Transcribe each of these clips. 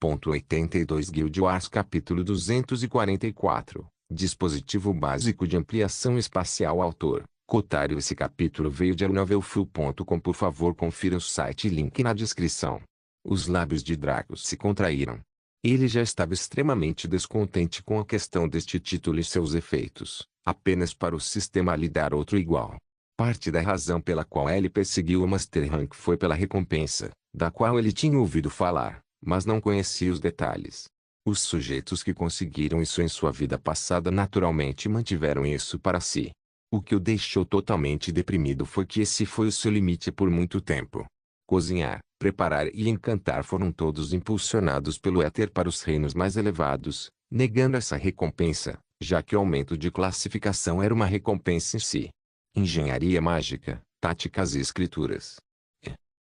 1.82 Guild Wars Capítulo 244 Dispositivo Básico de Ampliação Espacial Autor Cotário. Esse capítulo veio de novelfull.com. Por favor, confira o site e link na descrição. Os lábios de Draco se contraíram. Ele já estava extremamente descontente com a questão deste título e seus efeitos, apenas para o sistema lhe dar outro igual. Parte da razão pela qual ele perseguiu o Master Rank foi pela recompensa, da qual ele tinha ouvido falar, mas não conhecia os detalhes. Os sujeitos que conseguiram isso em sua vida passada naturalmente mantiveram isso para si. O que o deixou totalmente deprimido foi que esse foi o seu limite por muito tempo. Cozinhar, preparar e encantar foram todos impulsionados pelo éter para os reinos mais elevados, negando essa recompensa, já que o aumento de classificação era uma recompensa em si. Engenharia mágica, táticas e escrituras.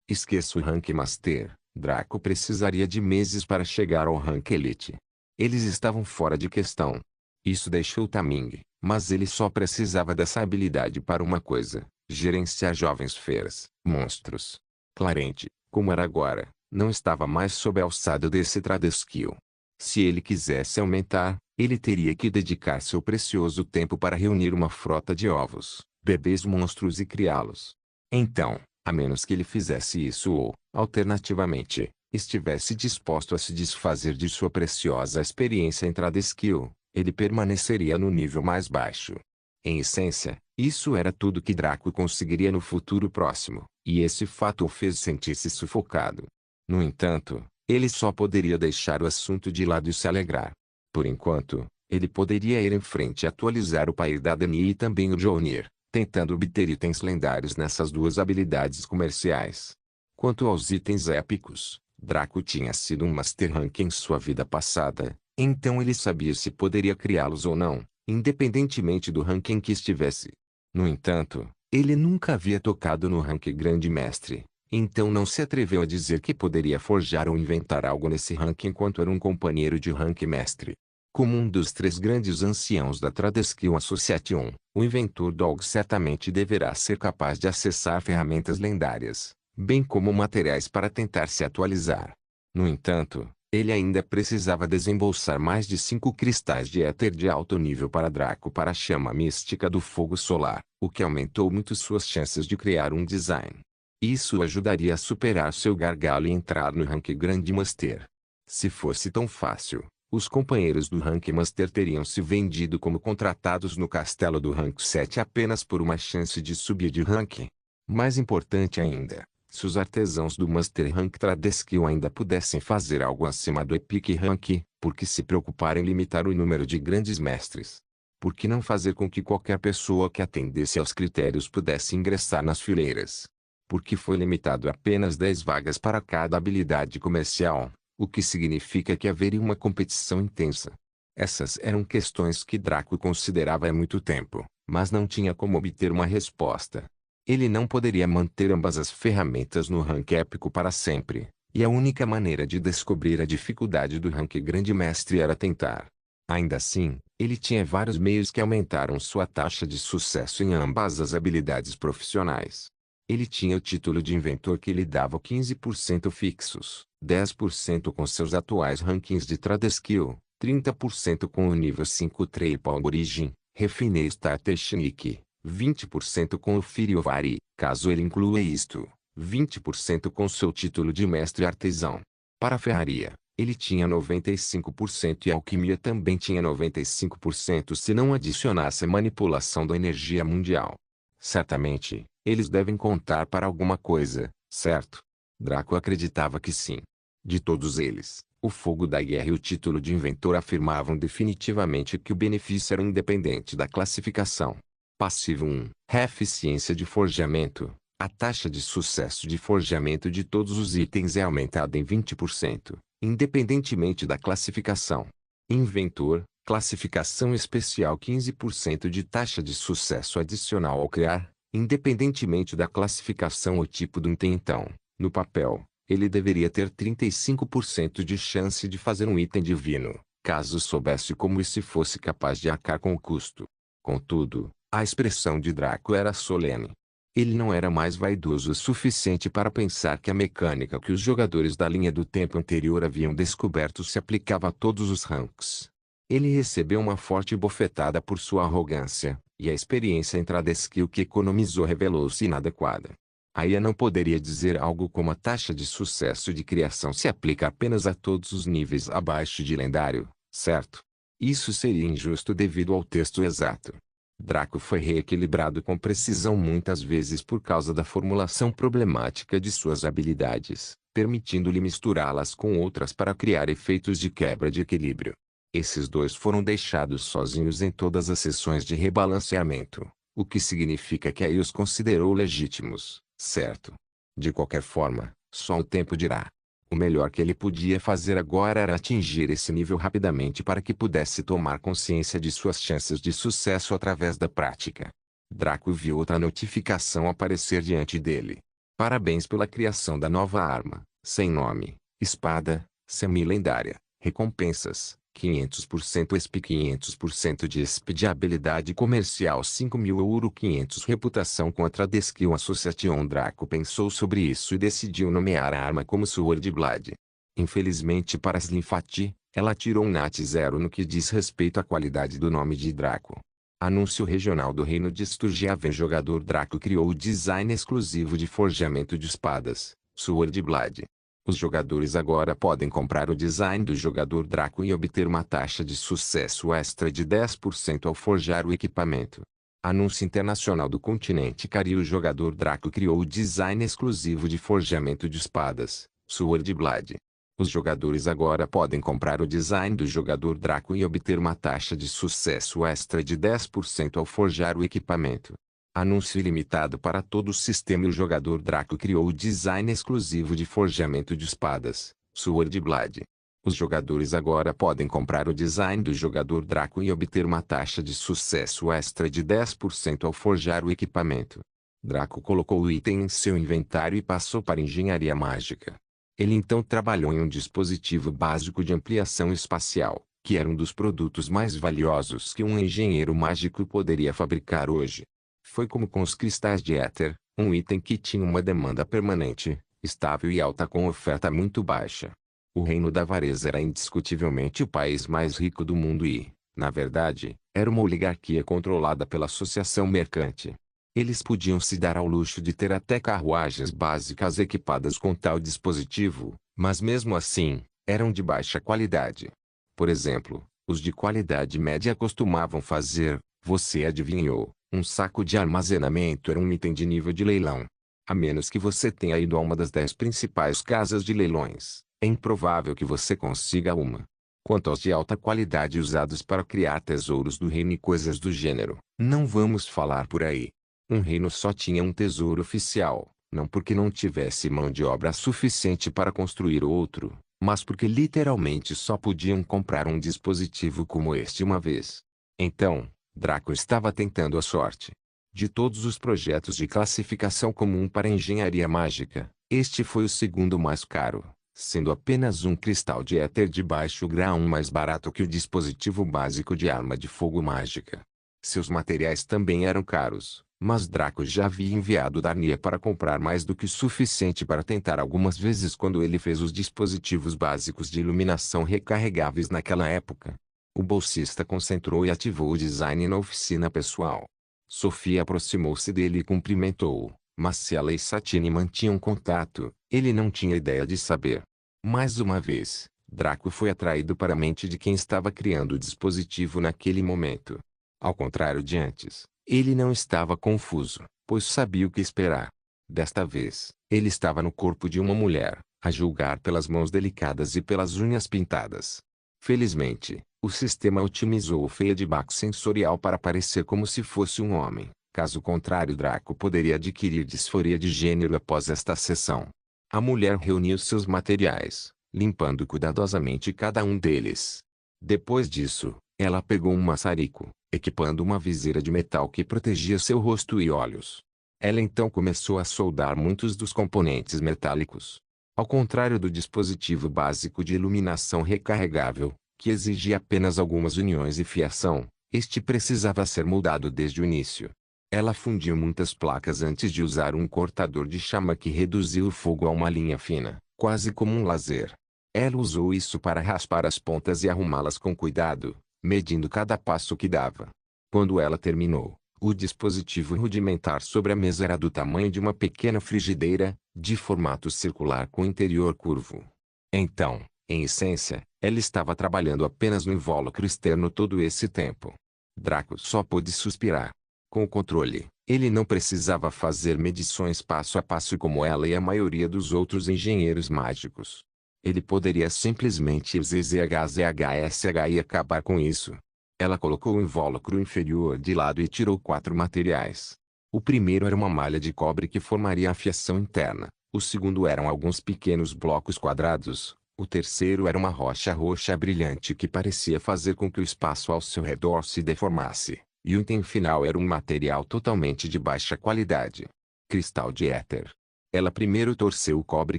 Esqueça o rank Master. Draco precisaria de meses para chegar ao rank Elite. Eles estavam fora de questão. Isso deixou Taming, mas ele só precisava dessa habilidade para uma coisa: gerenciar jovens feras, monstros. Clarente, como era agora, não estava mais sob a alçada desse Tradeskill. Se ele quisesse aumentar, ele teria que dedicar seu precioso tempo para reunir uma frota de ovos, bebês monstros e criá-los. Então, a menos que ele fizesse isso ou, alternativamente, estivesse disposto a se desfazer de sua preciosa experiência em Tradeskill, ele permaneceria no nível mais baixo. Em essência, isso era tudo que Draco conseguiria no futuro próximo, e esse fato o fez sentir-se sufocado. No entanto, ele só poderia deixar o assunto de lado e se alegrar. Por enquanto, ele poderia ir em frente e atualizar o pai da Dani e também o Johnir, tentando obter itens lendários nessas duas habilidades comerciais. Quanto aos itens épicos, Draco tinha sido um Master Rank em sua vida passada, então ele sabia se poderia criá-los ou não, independentemente do rank em que estivesse. No entanto, ele nunca havia tocado no rank Grande Mestre, então não se atreveu a dizer que poderia forjar ou inventar algo nesse rank enquanto era um companheiro de rank Mestre. Como um dos três grandes anciãos da Tradeskill Association, o inventor Dog certamente deverá ser capaz de acessar ferramentas lendárias, bem como materiais para tentar se atualizar. No entanto, ele ainda precisava desembolsar mais de 5 cristais de éter de alto nível para Draco para a chama mística do fogo solar, o que aumentou muito suas chances de criar um design. Isso ajudaria a superar seu gargalo e entrar no rank Grande Master. Se fosse tão fácil, os companheiros do rank Master teriam se vendido como contratados no castelo do rank 7 apenas por uma chance de subir de rank. Mais importante ainda, se os artesãos do Master Rank Tradeskill ainda pudessem fazer algo acima do Epic Rank, por que se preocupar em limitar o número de grandes mestres? Por que não fazer com que qualquer pessoa que atendesse aos critérios pudesse ingressar nas fileiras? Por que foi limitado a apenas 10 vagas para cada habilidade comercial? O que significa que haveria uma competição intensa. Essas eram questões que Draco considerava há muito tempo, mas não tinha como obter uma resposta. Ele não poderia manter ambas as ferramentas no rank épico para sempre, e a única maneira de descobrir a dificuldade do rank Grande Mestre era tentar. Ainda assim, ele tinha vários meios que aumentaram sua taxa de sucesso em ambas as habilidades profissionais. Ele tinha o título de inventor que lhe dava 15% fixos, 10% com seus atuais rankings de Tradeskill, 30% com o nível 5 Triple Origin, Refine Star Technique, 20% com o Firiovari, caso ele inclua isto, 20% com seu título de mestre artesão. Para a ferraria, ele tinha 95% e a alquimia também tinha 95% se não adicionasse a manipulação da energia mundial. Certamente, eles devem contar para alguma coisa, certo? Draco acreditava que sim. De todos eles, o fogo da guerra e o título de inventor afirmavam definitivamente que o benefício era independente da classificação. Passivo 1. Eficiência de forjamento. A taxa de sucesso de forjamento de todos os itens é aumentada em 20%, independentemente da classificação. Inventor. Classificação especial 15% de taxa de sucesso adicional ao criar, independentemente da classificação ou tipo do item. Então, no papel, ele deveria ter 35% de chance de fazer um item divino, caso soubesse como e se fosse capaz de arcar com o custo. Contudo, a expressão de Draco era solene. Ele não era mais vaidoso o suficiente para pensar que a mecânica que os jogadores da linha do tempo anterior haviam descoberto se aplicava a todos os ranks. Ele recebeu uma forte bofetada por sua arrogância, e a experiência em Tradeskill que economizou revelou-se inadequada. A IA não poderia dizer algo como a taxa de sucesso de criação se aplica apenas a todos os níveis abaixo de lendário, certo? Isso seria injusto devido ao texto exato. Draco foi reequilibrado com precisão muitas vezes por causa da formulação problemática de suas habilidades, permitindo-lhe misturá-las com outras para criar efeitos de quebra de equilíbrio. Esses dois foram deixados sozinhos em todas as sessões de rebalanceamento, o que significa que aí os considerou legítimos, certo? De qualquer forma, só o tempo dirá. O melhor que ele podia fazer agora era atingir esse nível rapidamente para que pudesse tomar consciência de suas chances de sucesso através da prática. Draco viu outra notificação aparecer diante dele. Parabéns pela criação da nova arma, sem nome, espada, semi-lendária, recompensas, 500% ESP 500% de ESP de habilidade comercial 5.000 ouro 500 reputação contra Tradeskill Association. Draco pensou sobre isso e decidiu nomear a arma como Sword Blade. Infelizmente para Slimfati, ela tirou um Nat 0 no que diz respeito à qualidade do nome de Draco. Anúncio regional do Reino de Sturgiaven. Jogador Draco criou o design exclusivo de forjamento de espadas, Sword Blade. Os jogadores agora podem comprar o design do jogador Draco e obter uma taxa de sucesso extra de 10% ao forjar o equipamento. Anúncio internacional do continente Cari. O jogador Draco criou o design exclusivo de forjamento de espadas, Sword Blade. Os jogadores agora podem comprar o design do jogador Draco e obter uma taxa de sucesso extra de 10% ao forjar o equipamento. Anúncio ilimitado para todo o sistema. O jogador Draco criou o design exclusivo de forjamento de espadas, Sword Blade. Os jogadores agora podem comprar o design do jogador Draco e obter uma taxa de sucesso extra de 10% ao forjar o equipamento. Draco colocou o item em seu inventário e passou para engenharia mágica. Ele então trabalhou em um dispositivo básico de ampliação espacial, que era um dos produtos mais valiosos que um engenheiro mágico poderia fabricar hoje. Foi como com os cristais de éter, um item que tinha uma demanda permanente, estável e alta com oferta muito baixa. O Reino da Avareza era indiscutivelmente o país mais rico do mundo e, na verdade, era uma oligarquia controlada pela associação mercante. Eles podiam se dar ao luxo de ter até carruagens básicas equipadas com tal dispositivo, mas mesmo assim, eram de baixa qualidade. Por exemplo, os de qualidade média costumavam fazer, você adivinhou, um saco de armazenamento era um item de nível de leilão. A menos que você tenha ido a uma das 10 principais casas de leilões, é improvável que você consiga uma. Quanto aos de alta qualidade usados para criar tesouros do reino e coisas do gênero, não vamos falar por aí. Um reino só tinha um tesouro oficial, não porque não tivesse mão de obra suficiente para construir outro, mas porque literalmente só podiam comprar um dispositivo como este uma vez. Então, Draco estava tentando a sorte. De todos os projetos de classificação comum para engenharia mágica, este foi o segundo mais caro, sendo apenas um cristal de éter de baixo grau mais barato que o dispositivo básico de arma de fogo mágica. Seus materiais também eram caros, mas Draco já havia enviado Darnia para comprar mais do que o suficiente para tentar algumas vezes quando ele fez os dispositivos básicos de iluminação recarregáveis naquela época. O bolsista concentrou e ativou o design na oficina pessoal. Sofia aproximou-se dele e cumprimentou-o, mas se ela e Satine mantinham contato, ele não tinha ideia de saber. Mais uma vez, Draco foi atraído para a mente de quem estava criando o dispositivo naquele momento. Ao contrário de antes, ele não estava confuso, pois sabia o que esperar. Desta vez, ele estava no corpo de uma mulher, a julgar pelas mãos delicadas e pelas unhas pintadas. Felizmente, o sistema otimizou o feedback sensorial para parecer como se fosse um homem. Caso contrário, Draco poderia adquirir disforia de gênero após esta sessão. A mulher reuniu seus materiais, limpando cuidadosamente cada um deles. Depois disso, ela pegou um maçarico, equipando uma viseira de metal que protegia seu rosto e olhos. Ela então começou a soldar muitos dos componentes metálicos. Ao contrário do dispositivo básico de iluminação recarregável, que exigia apenas algumas uniões e fiação, este precisava ser moldado desde o início. Ela fundiu muitas placas antes de usar um cortador de chama que reduziu o fogo a uma linha fina, quase como um laser. Ela usou isso para raspar as pontas e arrumá-las com cuidado, medindo cada passo que dava. Quando ela terminou, o dispositivo rudimentar sobre a mesa era do tamanho de uma pequena frigideira, de formato circular com interior curvo. Então, em essência, ela estava trabalhando apenas no invólucro externo todo esse tempo. Draco só pôde suspirar. Com o controle, ele não precisava fazer medições passo a passo como ela e a maioria dos outros engenheiros mágicos. Ele poderia simplesmente ZZHZHSH e acabar com isso. Ela colocou o invólucro inferior de lado e tirou 4 materiais. O primeiro era uma malha de cobre que formaria a fiação interna. O segundo eram alguns pequenos blocos quadrados. O terceiro era uma rocha roxa brilhante que parecia fazer com que o espaço ao seu redor se deformasse. E o item final era um material totalmente de baixa qualidade. Cristal de éter. Ela primeiro torceu o cobre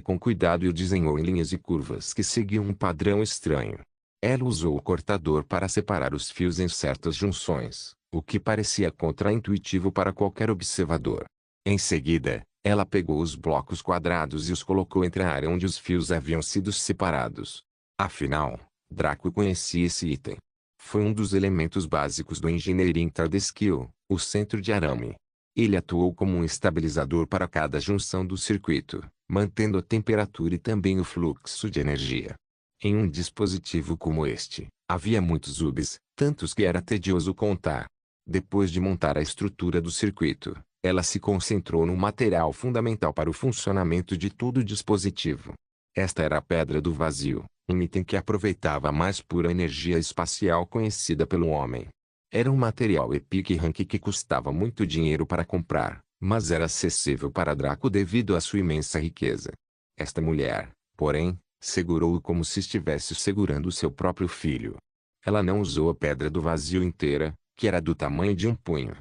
com cuidado e o desenhou em linhas e curvas que seguiam um padrão estranho. Ela usou o cortador para separar os fios em certas junções, o que parecia contraintuitivo para qualquer observador. Em seguida, ela pegou os blocos quadrados e os colocou entre a área onde os fios haviam sido separados. Afinal, Draco conhecia esse item. Foi um dos elementos básicos do Engineering Skill, o centro de arame. Ele atuou como um estabilizador para cada junção do circuito, mantendo a temperatura e também o fluxo de energia. Em um dispositivo como este, havia muitos hubs, tantos que era tedioso contar. Depois de montar a estrutura do circuito, ela se concentrou no material fundamental para o funcionamento de todo o dispositivo. Esta era a Pedra do Vazio, um item que aproveitava a mais pura energia espacial conhecida pelo homem. Era um material Epic Rank que custava muito dinheiro para comprar, mas era acessível para Draco devido à sua imensa riqueza. Esta mulher, porém, segurou-o como se estivesse segurando seu próprio filho. Ela não usou a Pedra do Vazio inteira, que era do tamanho de um punho.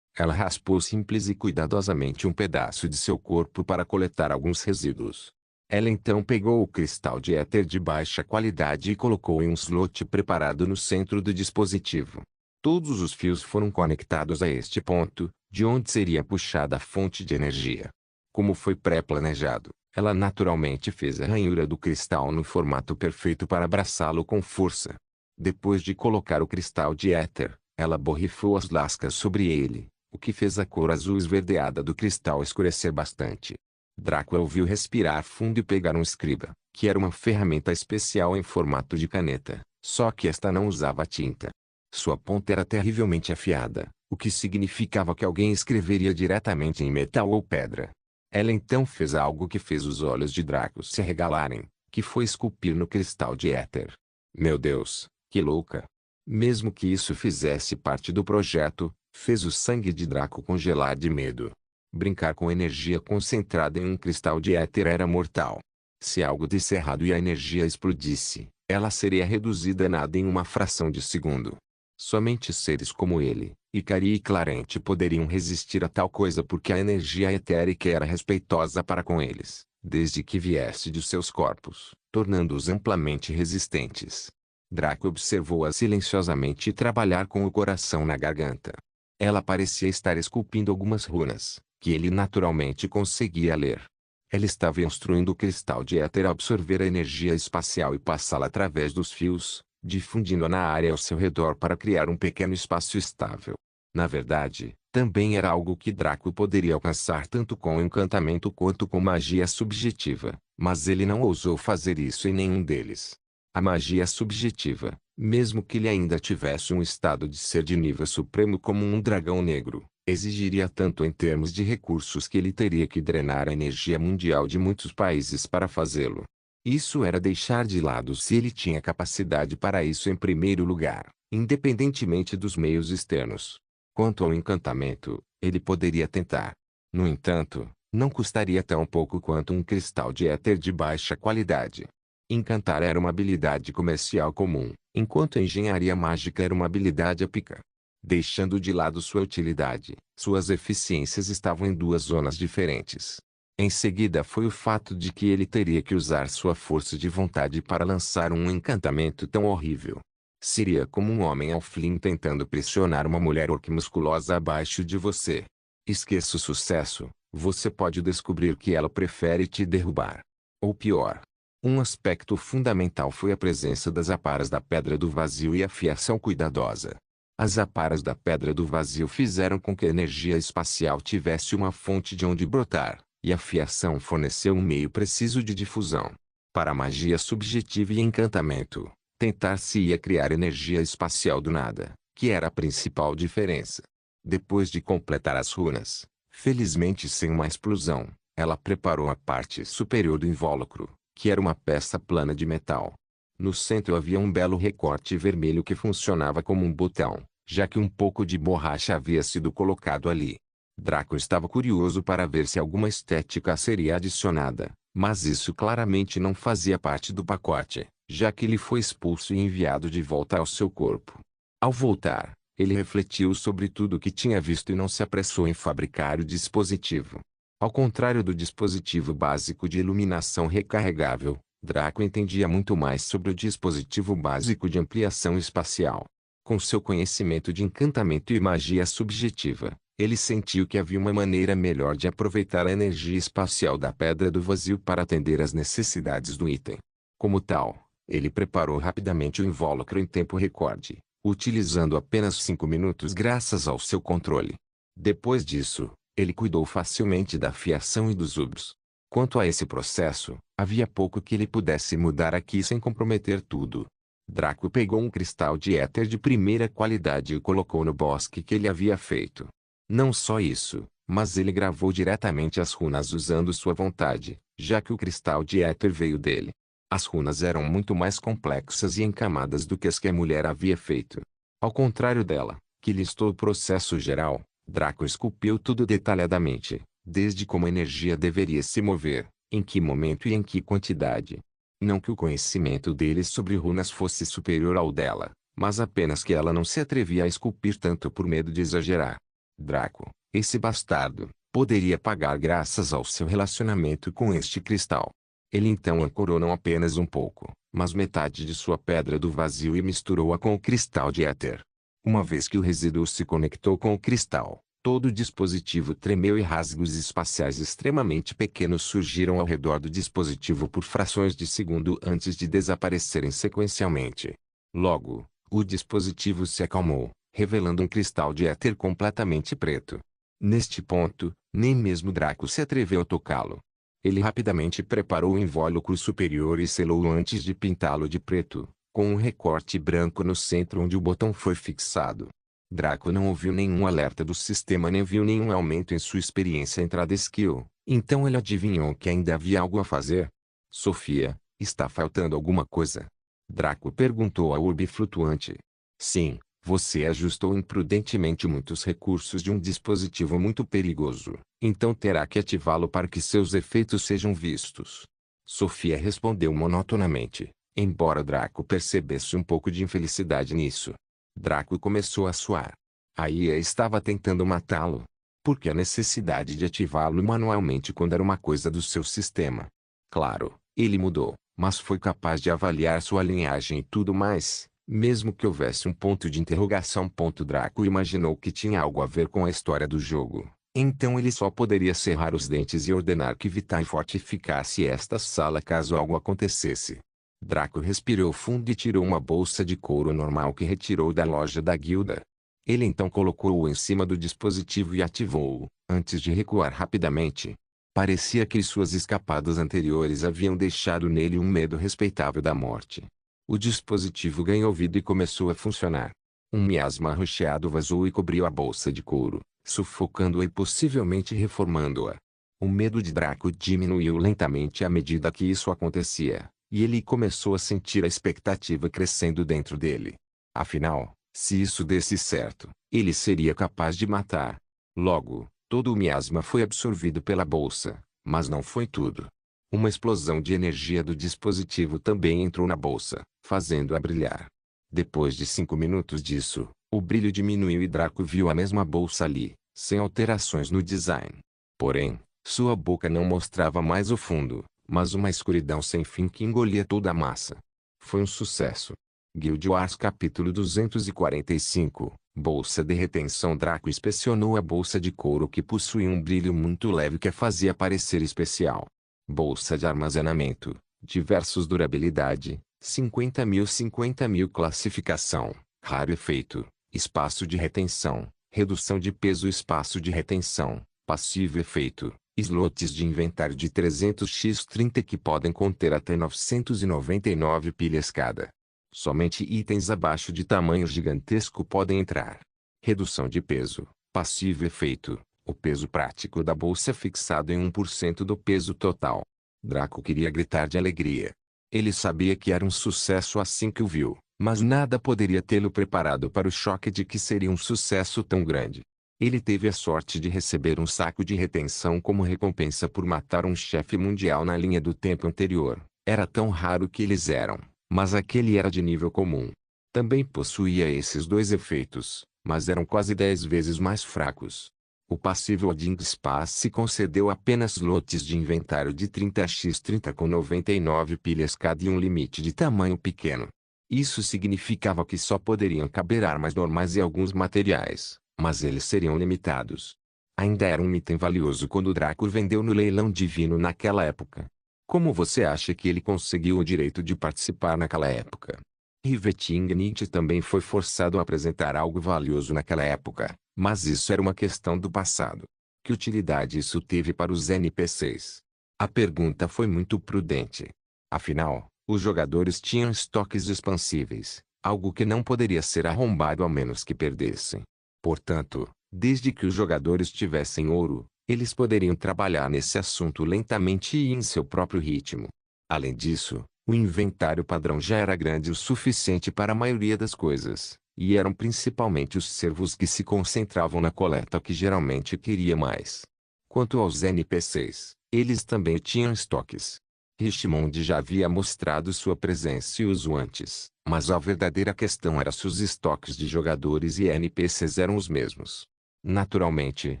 Ela raspou simples e cuidadosamente um pedaço de seu corpo para coletar alguns resíduos. Ela então pegou o cristal de éter de baixa qualidade e colocou em um slot preparado no centro do dispositivo. Todos os fios foram conectados a este ponto, de onde seria puxada a fonte de energia. Como foi pré-planejado, ela naturalmente fez a ranhura do cristal no formato perfeito para abraçá-lo com força. Depois de colocar o cristal de éter, ela borrifou as lascas sobre ele, o que fez a cor azul esverdeada do cristal escurecer bastante. Draco ouviu respirar fundo e pegar um escriba, que era uma ferramenta especial em formato de caneta, só que esta não usava tinta. Sua ponta era terrivelmente afiada, o que significava que alguém escreveria diretamente em metal ou pedra. Ela então fez algo que fez os olhos de Draco se arregalarem, que foi esculpir no cristal de éter. Meu Deus, que louca! Mesmo que isso fizesse parte do projeto, fez o sangue de Draco congelar de medo. Brincar com energia concentrada em um cristal de éter era mortal. Se algo desse errado e a energia explodisse, ela seria reduzida a nada em uma fração de segundo. Somente seres como ele, Ikari e Clarente poderiam resistir a tal coisa porque a energia etérica era respeitosa para com eles, desde que viesse de seus corpos, tornando-os amplamente resistentes. Draco observou-a silenciosamente trabalhar com o coração na garganta. Ela parecia estar esculpindo algumas runas, que ele naturalmente conseguia ler. Ela estava instruindo o cristal de éter a absorver a energia espacial e passá-la através dos fios, difundindo-a na área ao seu redor para criar um pequeno espaço estável. Na verdade, também era algo que Draco poderia alcançar tanto com encantamento quanto com magia subjetiva, mas ele não ousou fazer isso em nenhum deles. A magia subjetiva, mesmo que ele ainda tivesse um estado de ser de nível supremo como um dragão negro, exigiria tanto em termos de recursos que ele teria que drenar a energia mundial de muitos países para fazê-lo. Isso era deixar de lado se ele tinha capacidade para isso em primeiro lugar, independentemente dos meios externos. Quanto ao encantamento, ele poderia tentar. No entanto, não custaria tão pouco quanto um cristal de éter de baixa qualidade. Encantar era uma habilidade comercial comum, enquanto a engenharia mágica era uma habilidade épica. Deixando de lado sua utilidade, suas eficiências estavam em duas zonas diferentes. Em seguida foi o fato de que ele teria que usar sua força de vontade para lançar um encantamento tão horrível. Seria como um homem halfling tentando pressionar uma mulher orc musculosa abaixo de você. Esqueça o sucesso, você pode descobrir que ela prefere te derrubar. Ou pior. Um aspecto fundamental foi a presença das aparas da Pedra do Vazio e a fiação cuidadosa. As aparas da Pedra do Vazio fizeram com que a energia espacial tivesse uma fonte de onde brotar, e a fiação forneceu um meio preciso de difusão. Para a magia subjetiva e encantamento, tentar-se-ia criar energia espacial do nada, que era a principal diferença. Depois de completar as runas, felizmente sem uma explosão, ela preparou a parte superior do invólucro, que era uma peça plana de metal. No centro havia um belo recorte vermelho que funcionava como um botão, já que um pouco de borracha havia sido colocado ali. Draco estava curioso para ver se alguma estética seria adicionada, mas isso claramente não fazia parte do pacote, já que ele foi expulso e enviado de volta ao seu corpo. Ao voltar, ele refletiu sobre tudo o que tinha visto e não se apressou em fabricar o dispositivo. Ao contrário do dispositivo básico de iluminação recarregável, Draco entendia muito mais sobre o dispositivo básico de ampliação espacial. Com seu conhecimento de encantamento e magia subjetiva, ele sentiu que havia uma maneira melhor de aproveitar a energia espacial da Pedra do Vazio para atender às necessidades do item. Como tal, ele preparou rapidamente o invólucro em tempo recorde, utilizando apenas 5 minutos graças ao seu controle. Depois disso, ele cuidou facilmente da fiação e dos ubos. Quanto a esse processo, havia pouco que ele pudesse mudar aqui sem comprometer tudo. Draco pegou um cristal de éter de primeira qualidade e o colocou no bosque que ele havia feito. Não só isso, mas ele gravou diretamente as runas usando sua vontade, já que o cristal de éter veio dele. As runas eram muito mais complexas e encamadas do que as que a mulher havia feito. Ao contrário dela, que listou o processo geral, Draco esculpiu tudo detalhadamente, desde como a energia deveria se mover, em que momento e em que quantidade. Não que o conhecimento dele sobre runas fosse superior ao dela, mas apenas que ela não se atrevia a esculpir tanto por medo de exagerar. Draco, esse bastardo, poderia pagar graças ao seu relacionamento com este cristal. Ele então ancorou não apenas um pouco, mas metade de sua Pedra do Vazio e misturou-a com o cristal de éter. Uma vez que o resíduo se conectou com o cristal, todo o dispositivo tremeu e rasgos espaciais extremamente pequenos surgiram ao redor do dispositivo por frações de segundo antes de desaparecerem sequencialmente. Logo, o dispositivo se acalmou, revelando um cristal de éter completamente preto. Neste ponto, nem mesmo Draco se atreveu a tocá-lo. Ele rapidamente preparou o invólucro superior e selou-o antes de pintá-lo de preto, com um recorte branco no centro onde o botão foi fixado. Draco não ouviu nenhum alerta do sistema nem viu nenhum aumento em sua experiência em Trade Skill, então ele adivinhou que ainda havia algo a fazer. Sofia, está faltando alguma coisa? Draco perguntou à urbe flutuante. Sim, você ajustou imprudentemente muitos recursos de um dispositivo muito perigoso, então terá que ativá-lo para que seus efeitos sejam vistos. Sofia respondeu monotonamente, embora Draco percebesse um pouco de infelicidade nisso. Draco começou a suar. A IA estava tentando matá-lo. Por que a necessidade de ativá-lo manualmente quando era uma coisa do seu sistema? Claro, ele mudou, mas foi capaz de avaliar sua linhagem e tudo mais, mesmo que houvesse um ponto de interrogação. Draco imaginou que tinha algo a ver com a história do jogo. Então ele só poderia cerrar os dentes e ordenar que Vitae fortificasse esta sala caso algo acontecesse. Draco respirou fundo e tirou uma bolsa de couro normal que retirou da loja da guilda. Ele então colocou-o em cima do dispositivo e ativou-o, antes de recuar rapidamente. Parecia que suas escapadas anteriores haviam deixado nele um medo respeitável da morte. O dispositivo ganhou vida e começou a funcionar. Um miasma arroxeado vazou e cobriu a bolsa de couro, sufocando-a e possivelmente reformando-a. O medo de Draco diminuiu lentamente à medida que isso acontecia, e ele começou a sentir a expectativa crescendo dentro dele. Afinal, se isso desse certo, ele seria capaz de matar. Logo, todo o miasma foi absorvido pela bolsa, mas não foi tudo. Uma explosão de energia do dispositivo também entrou na bolsa, fazendo-a brilhar. Depois de 5 minutos disso, o brilho diminuiu e Draco viu a mesma bolsa ali, sem alterações no design. Porém, sua boca não mostrava mais o fundo, mas uma escuridão sem fim que engolia toda a massa. Foi um sucesso. Guild Wars capítulo 245, Bolsa de retenção. Draco inspecionou a bolsa de couro, que possuía um brilho muito leve que a fazia parecer especial. Bolsa de armazenamento. Diversos. Durabilidade. 50.000 classificação. Raro efeito. Espaço de retenção. Redução de peso. Espaço de retenção. Passivo efeito. Slots de inventário de 300x30 que podem conter até 999 pilhas cada. Somente itens abaixo de tamanho gigantesco podem entrar. Redução de peso. Passivo efeito. O peso prático da bolsa é fixado em 1% do peso total. Draco queria gritar de alegria. Ele sabia que era um sucesso assim que o viu, mas nada poderia tê-lo preparado para o choque de que seria um sucesso tão grande. Ele teve a sorte de receber um saco de retenção como recompensa por matar um chefe mundial na linha do tempo anterior. Era tão raro que eles eram, mas aquele era de nível comum. Também possuía esses dois efeitos, mas eram quase 10 vezes mais fracos. O passivo Odin Space concedeu apenas lotes de inventário de 30x30 com 99 pilhas cada e um limite de tamanho pequeno. Isso significava que só poderiam caber armas normais e alguns materiais, mas eles seriam limitados. Ainda era um item valioso quando Draco vendeu no leilão divino naquela época. Como você acha que ele conseguiu o direito de participar naquela época? Riveting também foi forçado a apresentar algo valioso naquela época, mas isso era uma questão do passado. Que utilidade isso teve para os NPCs? A pergunta foi muito prudente. Afinal, os jogadores tinham estoques expansíveis, algo que não poderia ser arrombado a menos que perdessem. Portanto, desde que os jogadores tivessem ouro, eles poderiam trabalhar nesse assunto lentamente e em seu próprio ritmo. Além disso, o inventário padrão já era grande o suficiente para a maioria das coisas, e eram principalmente os servos que se concentravam na coleta que geralmente queria mais. Quanto aos NPCs, eles também tinham estoques. Richmond já havia mostrado sua presença e uso antes, mas a verdadeira questão era se os estoques de jogadores e NPCs eram os mesmos. Naturalmente,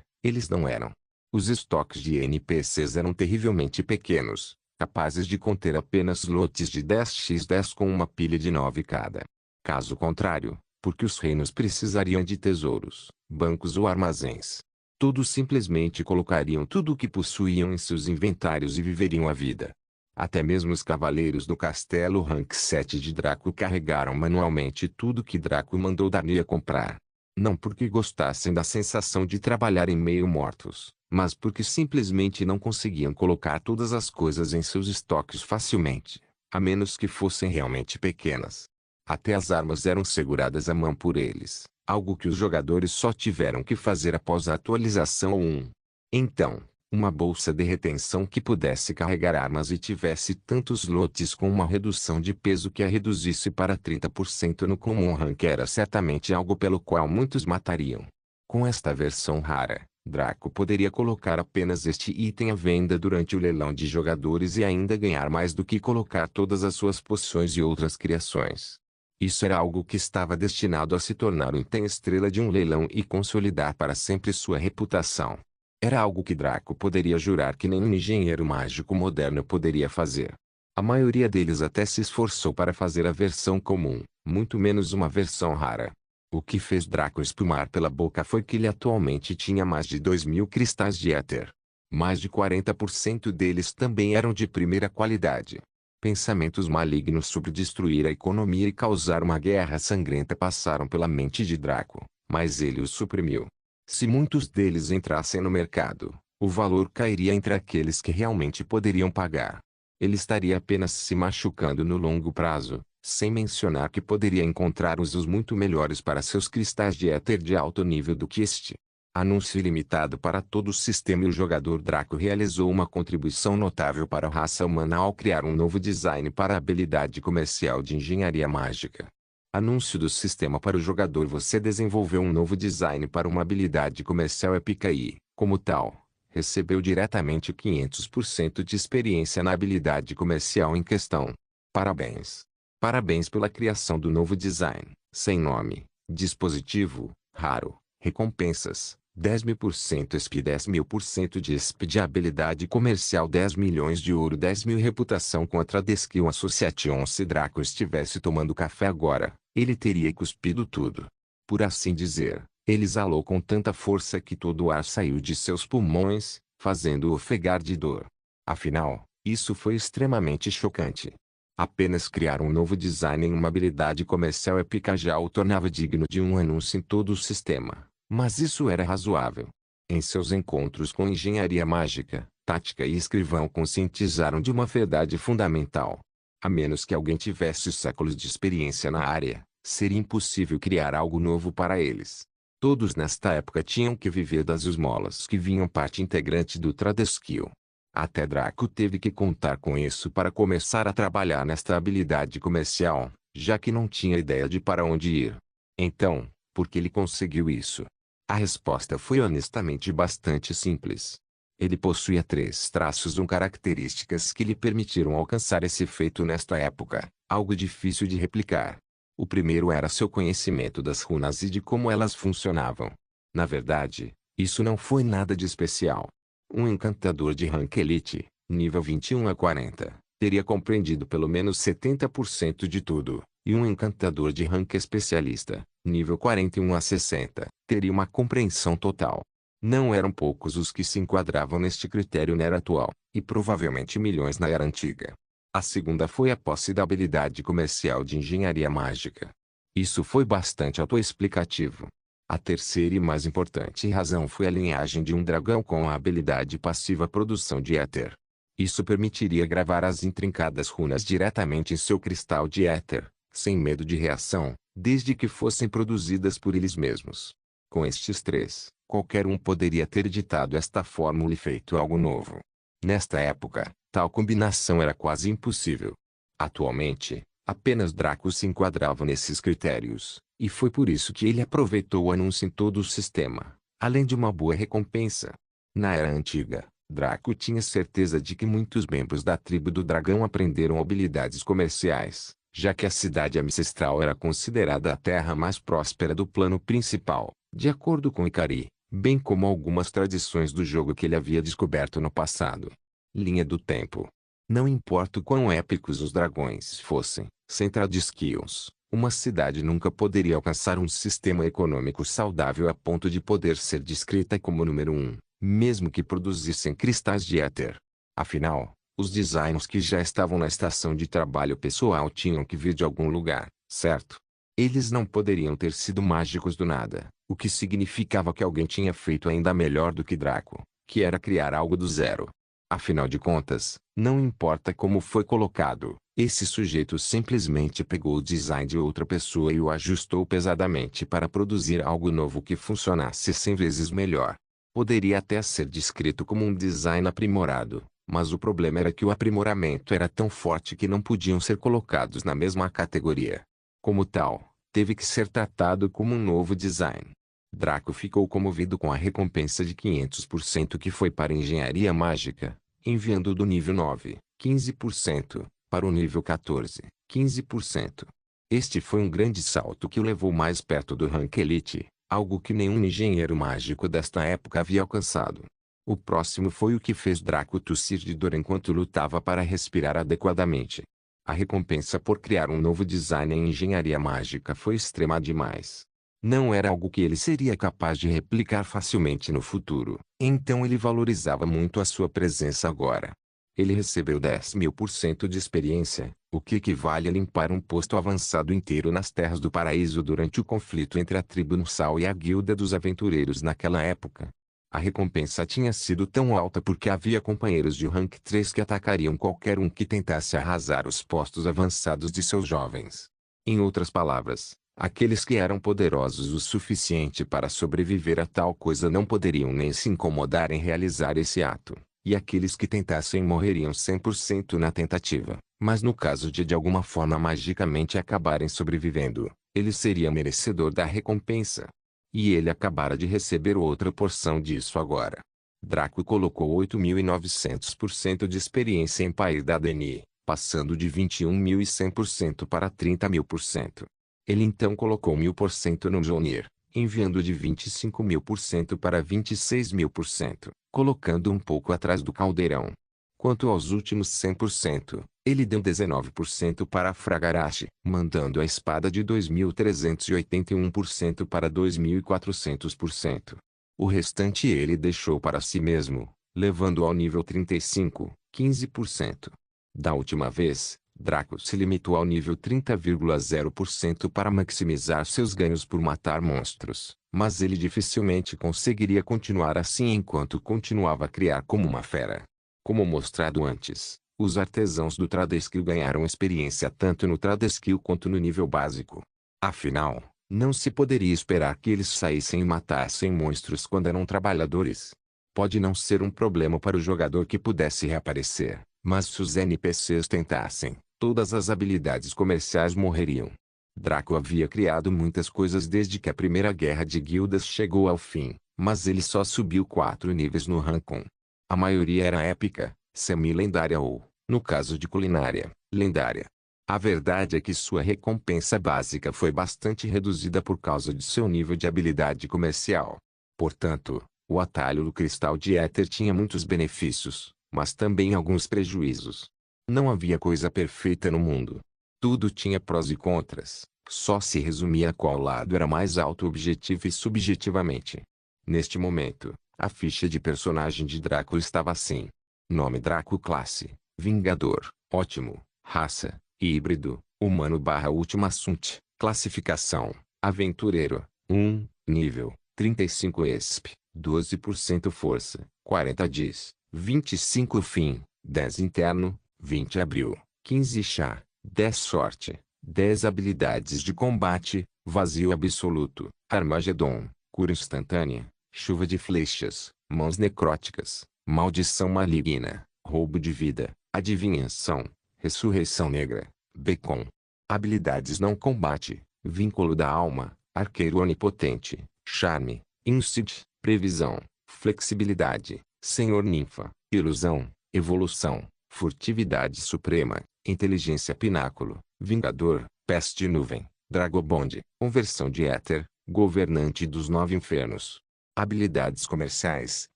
eles não eram. Os estoques de NPCs eram terrivelmente pequenos, capazes de conter apenas lotes de 10x10 com uma pilha de 9 cada. Caso contrário, porque os reinos precisariam de tesouros, bancos ou armazéns. Todos simplesmente colocariam tudo o que possuíam em seus inventários e viveriam a vida. Até mesmo os cavaleiros do castelo Rank 7 de Draco carregaram manualmente tudo que Draco mandou Dania comprar. Não porque gostassem da sensação de trabalhar em meio mortos, mas porque simplesmente não conseguiam colocar todas as coisas em seus estoques facilmente, a menos que fossem realmente pequenas. Até as armas eram seguradas à mão por eles, algo que os jogadores só tiveram que fazer após a atualização 1. Então, uma bolsa de retenção que pudesse carregar armas e tivesse tantos lotes com uma redução de peso que a reduzisse para 30% no Common Rank era certamente algo pelo qual muitos matariam. Com esta versão rara, Draco poderia colocar apenas este item à venda durante o leilão de jogadores e ainda ganhar mais do que colocar todas as suas poções e outras criações. Isso era algo que estava destinado a se tornar um item estrela de um leilão e consolidar para sempre sua reputação. Era algo que Draco poderia jurar que nenhum engenheiro mágico moderno poderia fazer. A maioria deles até se esforçou para fazer a versão comum, muito menos uma versão rara. O que fez Draco espumar pela boca foi que ele atualmente tinha mais de 2.000 cristais de éter. Mais de 40% deles também eram de primeira qualidade. Pensamentos malignos sobre destruir a economia e causar uma guerra sangrenta passaram pela mente de Draco, mas ele os suprimiu. Se muitos deles entrassem no mercado, o valor cairia entre aqueles que realmente poderiam pagar. Ele estaria apenas se machucando no longo prazo, sem mencionar que poderia encontrar usos muito melhores para seus cristais de éter de alto nível do que este. Anúncio ilimitado para todo o sistema. E o jogador Draco realizou uma contribuição notável para a raça humana ao criar um novo design para a habilidade comercial de engenharia mágica. Anúncio do sistema para o jogador. Você desenvolveu um novo design para uma habilidade comercial épica e, como tal, recebeu diretamente 500% de experiência na habilidade comercial em questão. Parabéns! Parabéns pela criação do novo design. Sem nome. Dispositivo. Raro. Recompensas. 10.000% SP, 10.000% de SP de habilidade comercial, 10 milhões de ouro, 10.000 reputação contra The Skill Association. Se Draco estivesse tomando café agora, ele teria cuspido tudo. Por assim dizer, ele exalou com tanta força que todo o ar saiu de seus pulmões, fazendo-o ofegar de dor. Afinal, isso foi extremamente chocante. Apenas criar um novo design em uma habilidade comercial épica já o tornava digno de um anúncio em todo o sistema. Mas isso era razoável. Em seus encontros com engenharia mágica, tática e escrivão conscientizaram de uma verdade fundamental. A menos que alguém tivesse séculos de experiência na área, seria impossível criar algo novo para eles. Todos nesta época tinham que viver das esmolas que vinham parte integrante do Tradeskill. Até Draco teve que contar com isso para começar a trabalhar nesta habilidade comercial, já que não tinha ideia de para onde ir. Então, por que ele conseguiu isso? A resposta foi honestamente bastante simples. Ele possuía 3 traços ou características que lhe permitiram alcançar esse feito nesta época, algo difícil de replicar. O primeiro era seu conhecimento das runas e de como elas funcionavam. Na verdade, isso não foi nada de especial. Um encantador de rank Elite, nível 21 a 40, teria compreendido pelo menos 70% de tudo, e um encantador de rank Especialista, nível 41 a 60, teria uma compreensão total. Não eram poucos os que se enquadravam neste critério na era atual, e provavelmente milhões na era antiga. A segunda foi a posse da habilidade comercial de engenharia mágica. Isso foi bastante autoexplicativo. A terceira e mais importante razão foi a linhagem de um dragão com a habilidade passiva produção de éter. Isso permitiria gravar as intrincadas runas diretamente em seu cristal de éter, sem medo de reação, desde que fossem produzidas por eles mesmos. Com estes 3, qualquer um poderia ter editado esta fórmula e feito algo novo. Nesta época, tal combinação era quase impossível. Atualmente, apenas Draco se enquadrava nesses critérios, e foi por isso que ele aproveitou o anúncio em todo o sistema, além de uma boa recompensa. Na era antiga, Draco tinha certeza de que muitos membros da tribo do dragão aprenderam habilidades comerciais, já que a cidade ancestral era considerada a terra mais próspera do plano principal, de acordo com Ikari, bem como algumas tradições do jogo que ele havia descoberto no passado. Linha do tempo. Não importa o quão épicos os dragões fossem, sem Tradeskills, uma cidade nunca poderia alcançar um sistema econômico saudável a ponto de poder ser descrita como número 1, mesmo que produzissem cristais de éter. Afinal, os designs que já estavam na estação de trabalho pessoal tinham que vir de algum lugar, certo? Eles não poderiam ter sido mágicos do nada, o que significava que alguém tinha feito ainda melhor do que Draco, que era criar algo do zero. Afinal de contas, não importa como foi colocado, esse sujeito simplesmente pegou o design de outra pessoa e o ajustou pesadamente para produzir algo novo que funcionasse 100 vezes melhor. Poderia até ser descrito como um design aprimorado, mas o problema era que o aprimoramento era tão forte que não podiam ser colocados na mesma categoria. Como tal, teve que ser tratado como um novo design. Draco ficou comovido com a recompensa de 500% que foi para engenharia mágica, enviando do nível 9, 15%, para o nível 14, 15%. Este foi um grande salto que o levou mais perto do rank Elite, algo que nenhum engenheiro mágico desta época havia alcançado. O próximo foi o que fez Draco tossir de dor enquanto lutava para respirar adequadamente. A recompensa por criar um novo design em engenharia mágica foi extrema demais. Não era algo que ele seria capaz de replicar facilmente no futuro, então ele valorizava muito a sua presença agora. Ele recebeu 10.000% de experiência, o que equivale a limpar um posto avançado inteiro nas Terras do Paraíso durante o conflito entre a tribo Nussal e a Guilda dos Aventureiros naquela época. A recompensa tinha sido tão alta porque havia companheiros de rank 3 que atacariam qualquer um que tentasse arrasar os postos avançados de seus jovens. Em outras palavras, aqueles que eram poderosos o suficiente para sobreviver a tal coisa não poderiam nem se incomodar em realizar esse ato, e aqueles que tentassem morreriam 100% na tentativa, mas no caso de alguma forma magicamente acabarem sobrevivendo, ele seria merecedor da recompensa. E ele acabara de receber outra porção disso agora. Draco colocou 8.900% de experiência em Paida Deni, passando de 21.100% para 30.000%. Ele então colocou 1.000% no Mjolnir, enviando de 25.000% para 26.000%, colocando um pouco atrás do Caldeirão. Quanto aos últimos 100%, Ele deu 19% para Fragarashi, mandando a espada de 2.381% para 2.400%. O restante ele deixou para si mesmo, levando ao nível 35, 15%. Da última vez, Draco se limitou ao nível 30,0% para maximizar seus ganhos por matar monstros, mas ele dificilmente conseguiria continuar assim enquanto continuava a criar como uma fera. Como mostrado antes, os artesãos do Tradeskill ganharam experiência tanto no Tradeskill quanto no nível básico. Afinal, não se poderia esperar que eles saíssem e matassem monstros quando eram trabalhadores. Pode não ser um problema para o jogador que pudesse reaparecer, mas se os NPCs tentassem, todas as habilidades comerciais morreriam. Draco havia criado muitas coisas desde que a primeira guerra de guildas chegou ao fim, mas ele só subiu 4 níveis no Rancon. A maioria era épica, semi-lendária ou, no caso de culinária, lendária. A verdade é que sua recompensa básica foi bastante reduzida por causa de seu nível de habilidade comercial. Portanto, o atalho do cristal de éter tinha muitos benefícios, mas também alguns prejuízos. Não havia coisa perfeita no mundo. Tudo tinha prós e contras, só se resumia a qual lado era mais alto objetivo e subjetivamente. Neste momento, a ficha de personagem de Draco estava assim. Nome Draco Classe, Vingador, ótimo, raça, híbrido, humano/última assunto, classificação, aventureiro, 1, nível, 35 ESP, 12% força, 40 diz, 25 fim, 10 interno, 20 abril, 15 chá, 10 sorte, 10 habilidades de combate, vazio absoluto, Armagedon, cura instantânea, chuva de flechas, mãos necróticas, maldição maligna, roubo de vida, adivinhação, ressurreição negra, Becon. Habilidades não combate, vínculo da alma, arqueiro onipotente, charme, insight, previsão, flexibilidade, senhor ninfa, ilusão, evolução, furtividade suprema, inteligência pináculo, vingador, peste nuvem, dragobond, conversão de éter, governante dos 9 infernos. Habilidades comerciais,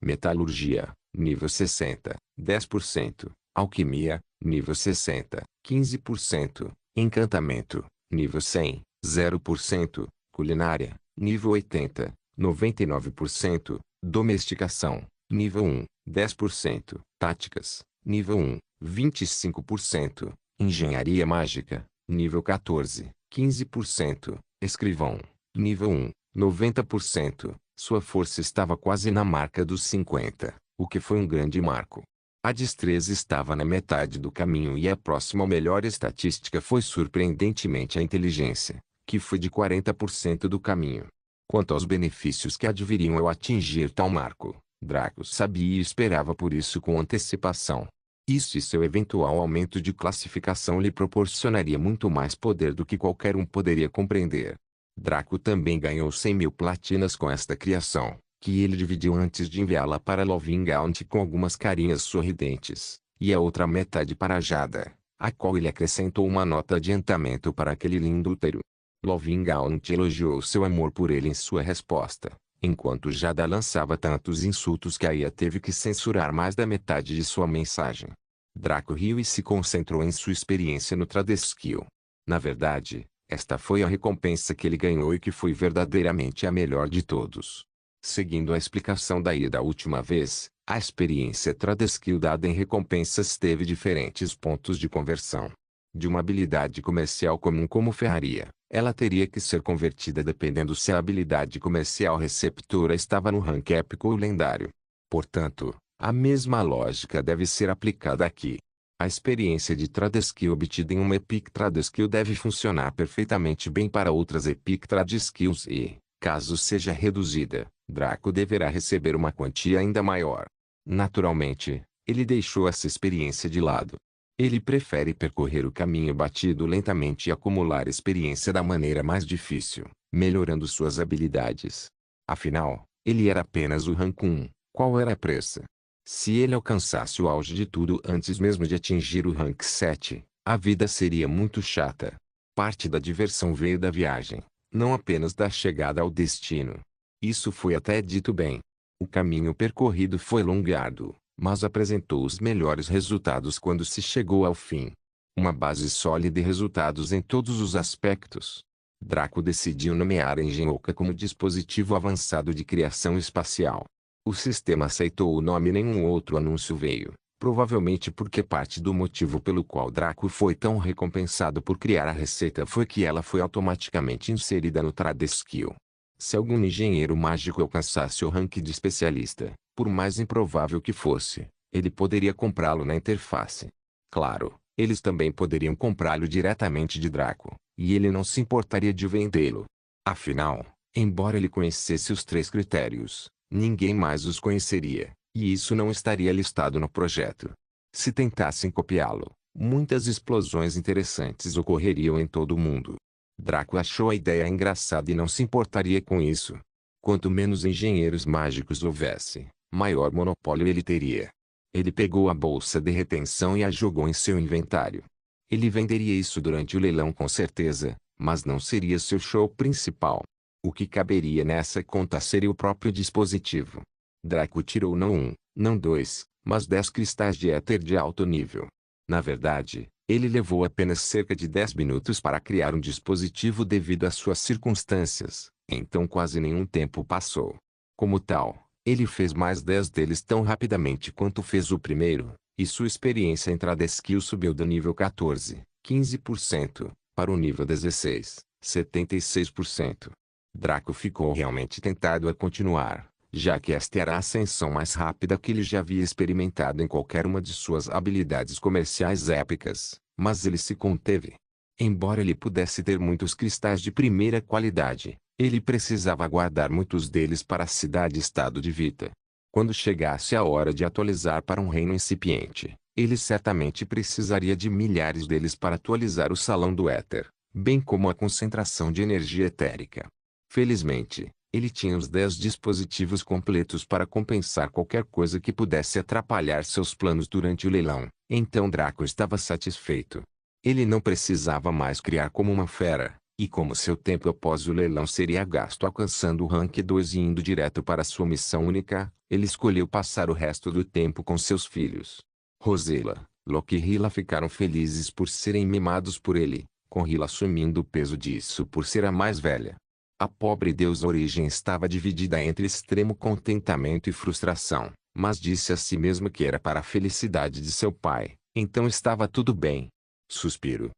metalurgia, nível 60, 10%, alquimia, nível 60, 15%, encantamento, nível 100, 0%, culinária, nível 80, 99%, domesticação, nível 1, 10%, táticas, nível 1, 25%, engenharia mágica, nível 14, 15%, escrivão, nível 1, 90%, sua força estava quase na marca dos 50, o que foi um grande marco. A destreza estava na metade do caminho e a próxima melhor estatística foi surpreendentemente a inteligência, que foi de 40% do caminho. Quanto aos benefícios que adviriam ao atingir tal marco, Draco sabia e esperava por isso com antecipação. Isso e seu eventual aumento de classificação lhe proporcionaria muito mais poder do que qualquer um poderia compreender. Draco também ganhou 100.000 platinas com esta criação, que ele dividiu antes de enviá-la para Lovingaunt com algumas carinhas sorridentes, e a outra metade para Jada, a qual ele acrescentou uma nota de adiantamento para aquele lindo útero. Lovingaunt elogiou seu amor por ele em sua resposta, enquanto Jada lançava tantos insultos que Aya teve que censurar mais da metade de sua mensagem. Draco riu e se concentrou em sua experiência no Tradeskill. Na verdade, esta foi a recompensa que ele ganhou e que foi verdadeiramente a melhor de todos. Seguindo a explicação da Aya da última vez, a experiência Tradeskill dada em recompensas teve diferentes pontos de conversão. De uma habilidade comercial comum como ferraria, ela teria que ser convertida dependendo se a habilidade comercial receptora estava no rank épico ou lendário. Portanto, a mesma lógica deve ser aplicada aqui. A experiência de Tradeskill obtida em uma Epic Tradeskill deve funcionar perfeitamente bem para outras Epic Tradeskills e, caso seja reduzida, Draco deverá receber uma quantia ainda maior. Naturalmente, ele deixou essa experiência de lado. Ele prefere percorrer o caminho batido lentamente e acumular experiência da maneira mais difícil, melhorando suas habilidades. Afinal, ele era apenas o rank 1, qual era a pressa? Se ele alcançasse o auge de tudo antes mesmo de atingir o rank 7, a vida seria muito chata. Parte da diversão veio da viagem, não apenas da chegada ao destino. Isso foi até dito bem. O caminho percorrido foi longo e árduo, mas apresentou os melhores resultados quando se chegou ao fim. Uma base sólida e resultados em todos os aspectos. Draco decidiu nomear a Engenhoca como dispositivo avançado de criação espacial. O sistema aceitou o nome e nenhum outro anúncio veio, provavelmente porque parte do motivo pelo qual Draco foi tão recompensado por criar a receita foi que ela foi automaticamente inserida no Tradeskill. Se algum engenheiro mágico alcançasse o rank de especialista, por mais improvável que fosse, ele poderia comprá-lo na interface. Claro, eles também poderiam comprá-lo diretamente de Draco, e ele não se importaria de vendê-lo. Afinal, embora ele conhecesse os 3 critérios, ninguém mais os conheceria, e isso não estaria listado no projeto. Se tentassem copiá-lo, muitas explosões interessantes ocorreriam em todo o mundo. Draco achou a ideia engraçada e não se importaria com isso. Quanto menos engenheiros mágicos houvesse, maior monopólio ele teria. Ele pegou a bolsa de retenção e a jogou em seu inventário. Ele venderia isso durante o leilão com certeza, mas não seria seu show principal. O que caberia nessa conta seria o próprio dispositivo. Draco tirou não 1, não 2, mas 10 cristais de éter de alto nível. Na verdade, ele levou apenas cerca de 10 minutos para criar um dispositivo devido às suas circunstâncias, então quase nenhum tempo passou. Como tal, ele fez mais 10 deles tão rapidamente quanto fez o primeiro, e sua experiência em Tradeskill subiu do nível 14, 15%, para o nível 16, 76%. Draco ficou realmente tentado a continuar, já que esta era a ascensão mais rápida que ele já havia experimentado em qualquer uma de suas habilidades comerciais épicas, mas ele se conteve. Embora ele pudesse ter muitos cristais de primeira qualidade, ele precisava guardar muitos deles para a cidade-estado de Vita. Quando chegasse a hora de atualizar para um reino incipiente, ele certamente precisaria de milhares deles para atualizar o Salão do Éter, bem como a concentração de energia etérica. Felizmente, ele tinha os 10 dispositivos completos para compensar qualquer coisa que pudesse atrapalhar seus planos durante o leilão, então Draco estava satisfeito. Ele não precisava mais criar como uma fera, e como seu tempo após o leilão seria gasto alcançando o rank 2 e indo direto para sua missão única, ele escolheu passar o resto do tempo com seus filhos. Rosella, Loki e Hila ficaram felizes por serem mimados por ele, com Hila assumindo o peso disso por ser a mais velha. A pobre deusa Origem estava dividida entre extremo contentamento e frustração, mas disse a si mesma que era para a felicidade de seu pai, então estava tudo bem. Suspiro.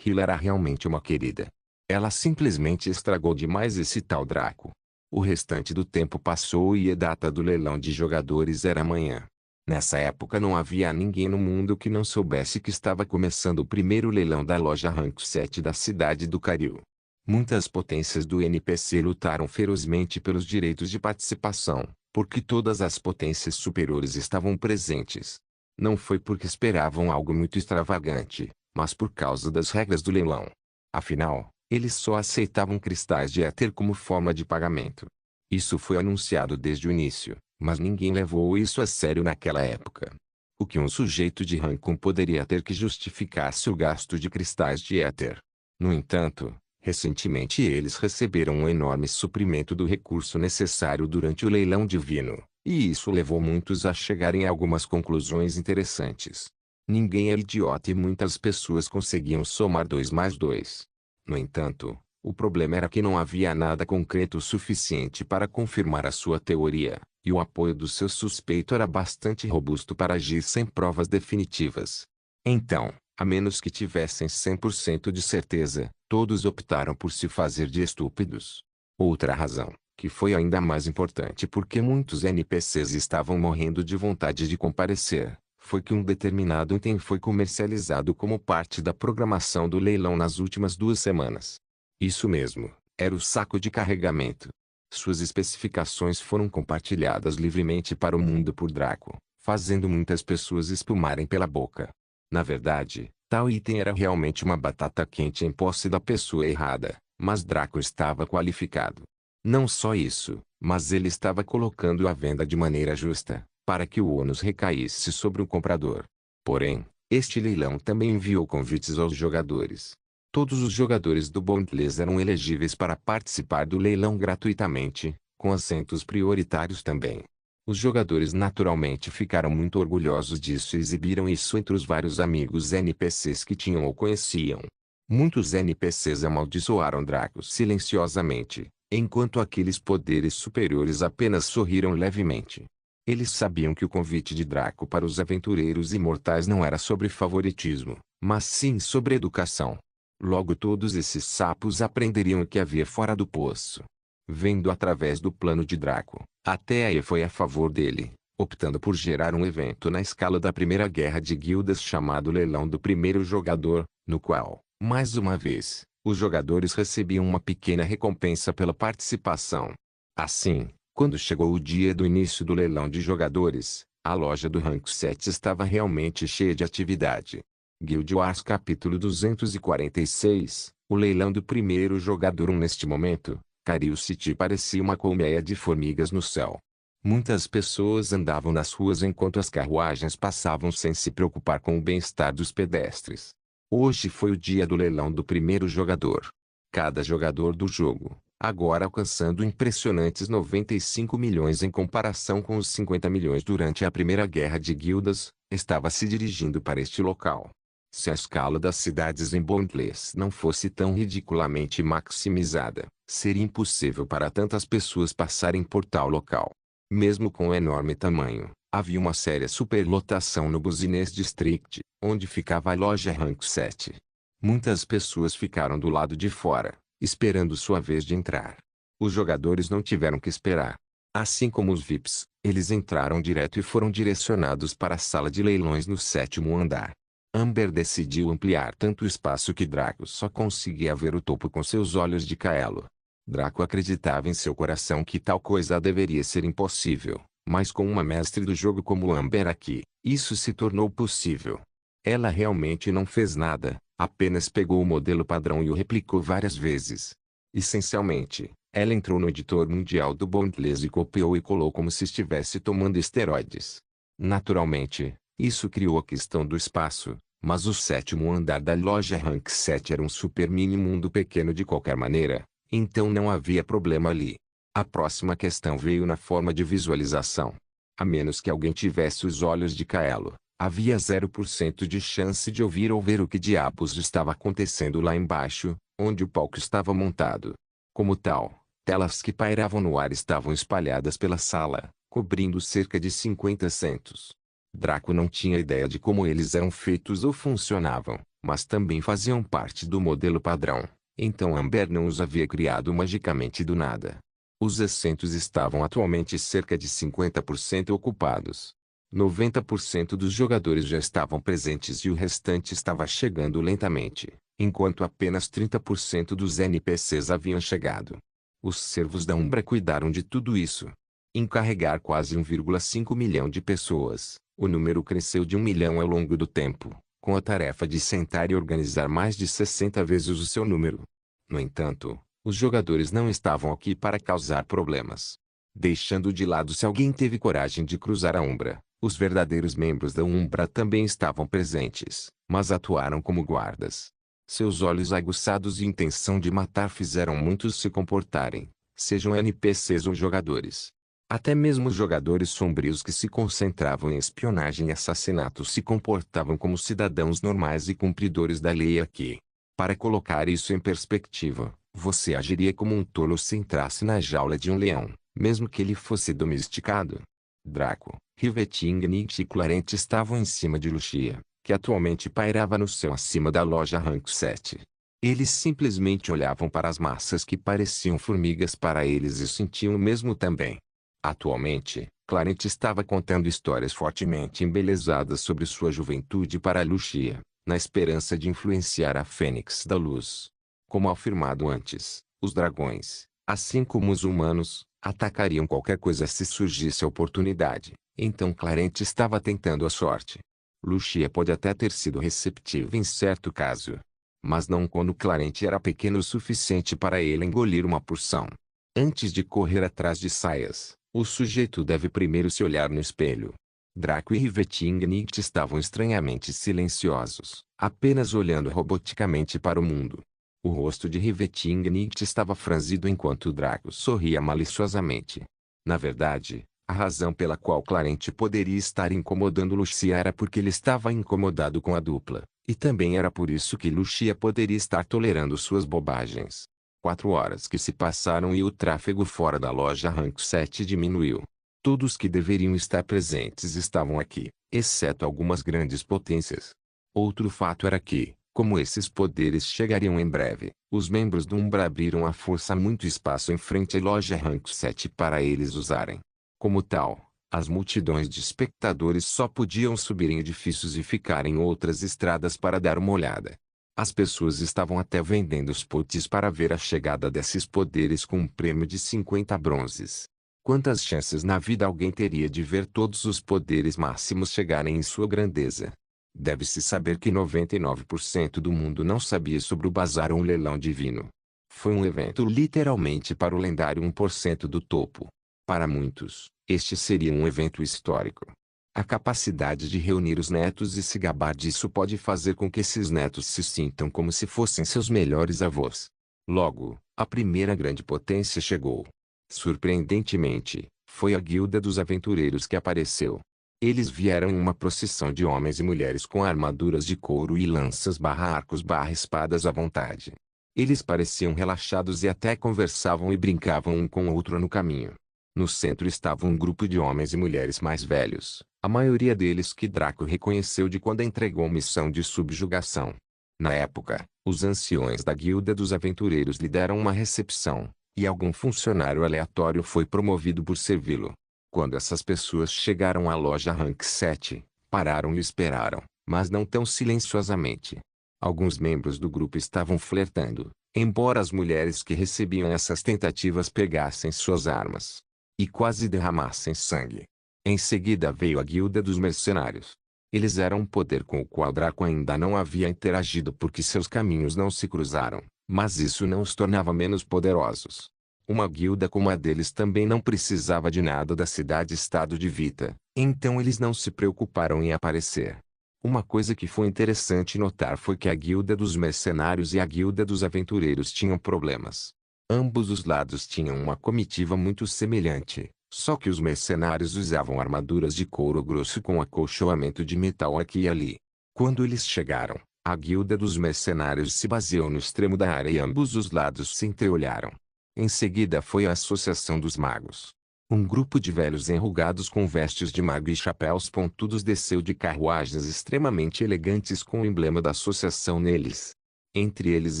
Hila era realmente uma querida. Ela simplesmente estragou demais esse tal Draco. O restante do tempo passou e a data do leilão de jogadores era amanhã. Nessa época não havia ninguém no mundo que não soubesse que estava começando o primeiro leilão da loja Rank 7 da cidade do Karil. Muitas potências do NPC lutaram ferozmente pelos direitos de participação, porque todas as potências superiores estavam presentes. Não foi porque esperavam algo muito extravagante, mas por causa das regras do leilão. Afinal, eles só aceitavam cristais de éter como forma de pagamento. Isso foi anunciado desde o início, mas ninguém levou isso a sério naquela época. O que um sujeito de rank 1 poderia ter que justificasse o gasto de cristais de éter. No entanto, recentemente eles receberam um enorme suprimento do recurso necessário durante o leilão divino, e isso levou muitos a chegarem a algumas conclusões interessantes. Ninguém é idiota e muitas pessoas conseguiam somar 2 mais 2. No entanto, o problema era que não havia nada concreto o suficiente para confirmar a sua teoria, e o apoio do seu suspeito era bastante robusto para agir sem provas definitivas. Então, a menos que tivessem 100% de certeza, todos optaram por se fazer de estúpidos. Outra razão, que foi ainda mais importante porque muitos NPCs estavam morrendo de vontade de comparecer, foi que um determinado item foi comercializado como parte da programação do leilão nas últimas 2 semanas. Isso mesmo, era o saco de carregamento. Suas especificações foram compartilhadas livremente para o mundo por Draco, fazendo muitas pessoas espumarem pela boca. Na verdade, tal item era realmente uma batata quente em posse da pessoa errada, mas Draco estava qualificado. Não só isso, mas ele estava colocando-o à venda de maneira justa, para que o ônus recaísse sobre o comprador. Porém, este leilão também enviou convites aos jogadores. Todos os jogadores do Bondless eram elegíveis para participar do leilão gratuitamente, com assentos prioritários também. Os jogadores naturalmente ficaram muito orgulhosos disso e exibiram isso entre os vários amigos NPCs que tinham ou conheciam. Muitos NPCs amaldiçoaram Draco silenciosamente, enquanto aqueles poderes superiores apenas sorriram levemente. Eles sabiam que o convite de Draco para os aventureiros imortais não era sobre favoritismo, mas sim sobre educação. Logo todos esses sapos aprenderiam o que havia fora do poço. Vendo através do plano de Draco, até aí foi a favor dele, optando por gerar um evento na escala da primeira guerra de guildas chamado Leilão do Primeiro Jogador, no qual, mais uma vez, os jogadores recebiam uma pequena recompensa pela participação. Assim, quando chegou o dia do início do leilão de jogadores, a loja do Rank 7 estava realmente cheia de atividade. Guild Wars capítulo 246, o leilão do primeiro jogador. Neste momento, Cario City parecia uma colmeia de formigas no céu. Muitas pessoas andavam nas ruas enquanto as carruagens passavam sem se preocupar com o bem-estar dos pedestres. Hoje foi o dia do leilão do primeiro jogador. Cada jogador do jogo, agora alcançando impressionantes 95 milhões em comparação com os 50 milhões durante a primeira guerra de guildas, estava se dirigindo para este local. Se a escala das cidades em Boundless não fosse tão ridiculamente maximizada, seria impossível para tantas pessoas passarem por tal local. Mesmo com o enorme tamanho, havia uma séria superlotação no Business District, onde ficava a loja Rank 7. Muitas pessoas ficaram do lado de fora, esperando sua vez de entrar. Os jogadores não tiveram que esperar. Assim como os VIPs, eles entraram direto e foram direcionados para a sala de leilões no 7º andar. Amber decidiu ampliar tanto o espaço que Draco só conseguia ver o topo com seus olhos de Kaelo. Draco acreditava em seu coração que tal coisa deveria ser impossível, mas com uma mestre do jogo como Amber aqui, isso se tornou possível. Ela realmente não fez nada, apenas pegou o modelo padrão e o replicou várias vezes. Essencialmente, ela entrou no editor mundial do Boundless e copiou e colou como se estivesse tomando esteroides. Naturalmente, isso criou a questão do espaço, mas o 7º andar da loja Rank 7 era um super mini mundo pequeno de qualquer maneira, então não havia problema ali. A próxima questão veio na forma de visualização. A menos que alguém tivesse os olhos de Kaelo, havia 0% de chance de ouvir ou ver o que diabos estava acontecendo lá embaixo, onde o palco estava montado. Como tal, telas que pairavam no ar estavam espalhadas pela sala, cobrindo cerca de 50 centos. Draco não tinha ideia de como eles eram feitos ou funcionavam, mas também faziam parte do modelo padrão, então Amber não os havia criado magicamente do nada. Os assentos estavam atualmente cerca de 50% ocupados. 90% dos jogadores já estavam presentes e o restante estava chegando lentamente, enquanto apenas 30% dos NPCs haviam chegado. Os servos da Umbra cuidaram de tudo isso. Em carregar quase 1,5 milhão de pessoas, o número cresceu de 1 milhão ao longo do tempo, com a tarefa de sentar e organizar mais de 60 vezes o seu número. No entanto, os jogadores não estavam aqui para causar problemas. Deixando de lado se alguém teve coragem de cruzar a Umbra, os verdadeiros membros da Umbra também estavam presentes, mas atuaram como guardas. Seus olhos aguçados e intenção de matar fizeram muitos se comportarem, sejam NPCs ou jogadores. Até mesmo os jogadores sombrios que se concentravam em espionagem e assassinato se comportavam como cidadãos normais e cumpridores da lei aqui. Para colocar isso em perspectiva, você agiria como um tolo se entrasse na jaula de um leão, mesmo que ele fosse domesticado. Draco, Riveting e Clarente estavam em cima de Lucia, que atualmente pairava no céu acima da loja Rank 7. Eles simplesmente olhavam para as massas que pareciam formigas para eles e sentiam o mesmo também. Atualmente, Clarente estava contando histórias fortemente embelezadas sobre sua juventude para Lucia, na esperança de influenciar a Fênix da Luz. Como afirmado antes, os dragões, assim como os humanos, atacariam qualquer coisa se surgisse a oportunidade, então Clarente estava tentando a sorte. Lucia pode até ter sido receptiva em certo caso, mas não quando Clarente era pequeno o suficiente para ele engolir uma porção. Antes de correr atrás de saias, o sujeito deve primeiro se olhar no espelho. Draco e Riveting estavam estranhamente silenciosos, apenas olhando roboticamente para o mundo. O rosto de Riveting estava franzido enquanto Draco sorria maliciosamente. Na verdade, A razão pela qual Clarence poderia estar incomodando Lucia era porque ele estava incomodado com a dupla, e também era por isso que Lucia poderia estar tolerando suas bobagens. 4 horas que se passaram e o tráfego fora da loja Rank 7 diminuiu. Todos que deveriam estar presentes estavam aqui, exceto algumas grandes potências. Outro fato era que, como esses poderes chegariam em breve, os membros do Umbra abriram à força muito espaço em frente à loja Rank 7 para eles usarem. Como tal, as multidões de espectadores só podiam subir em edifícios e ficar em outras estradas para dar uma olhada. As pessoas estavam até vendendo os potes para ver a chegada desses poderes com um prêmio de 50 bronzes. Quantas chances na vida alguém teria de ver todos os poderes máximos chegarem em sua grandeza? Deve-se saber que 99% do mundo não sabia sobre o bazar ou um leilão divino. Foi um evento literalmente para o lendário 1% do topo. Para muitos, este seria um evento histórico. A capacidade de reunir os netos e se gabar disso pode fazer com que esses netos se sintam como se fossem seus melhores avós. Logo, a primeira grande potência chegou. Surpreendentemente, foi a Guilda dos Aventureiros que apareceu. Eles vieram em uma procissão de homens e mulheres com armaduras de couro e lanças/arcos/espadas à vontade. Eles pareciam relaxados e até conversavam e brincavam um com o outro no caminho. No centro estava um grupo de homens e mulheres mais velhos, a maioria deles que Draco reconheceu de quando entregou missão de subjugação. Na época, os anciões da Guilda dos Aventureiros lhe deram uma recepção, e algum funcionário aleatório foi promovido por servi-lo. Quando essas pessoas chegaram à loja Rank 7, pararam e esperaram, mas não tão silenciosamente. Alguns membros do grupo estavam flertando, embora as mulheres que recebiam essas tentativas pegassem suas armas e quase derramassem sangue. Em seguida veio a Guilda dos Mercenários. Eles eram um poder com o qual Draco ainda não havia interagido porque seus caminhos não se cruzaram, mas isso não os tornava menos poderosos. Uma guilda como a deles também não precisava de nada da cidade-estado de Vita, então eles não se preocuparam em aparecer. Uma coisa que foi interessante notar foi que a Guilda dos Mercenários e a Guilda dos Aventureiros tinham problemas. Ambos os lados tinham uma comitiva muito semelhante, só que os mercenários usavam armaduras de couro grosso com acolchoamento de metal aqui e ali. Quando eles chegaram, a Guilda dos Mercenários se baseou no extremo da área e ambos os lados se entreolharam. Em seguida foi a Associação dos Magos. Um grupo de velhos enrugados com vestes de mago e chapéus pontudos desceu de carruagens extremamente elegantes com o emblema da associação neles. Entre eles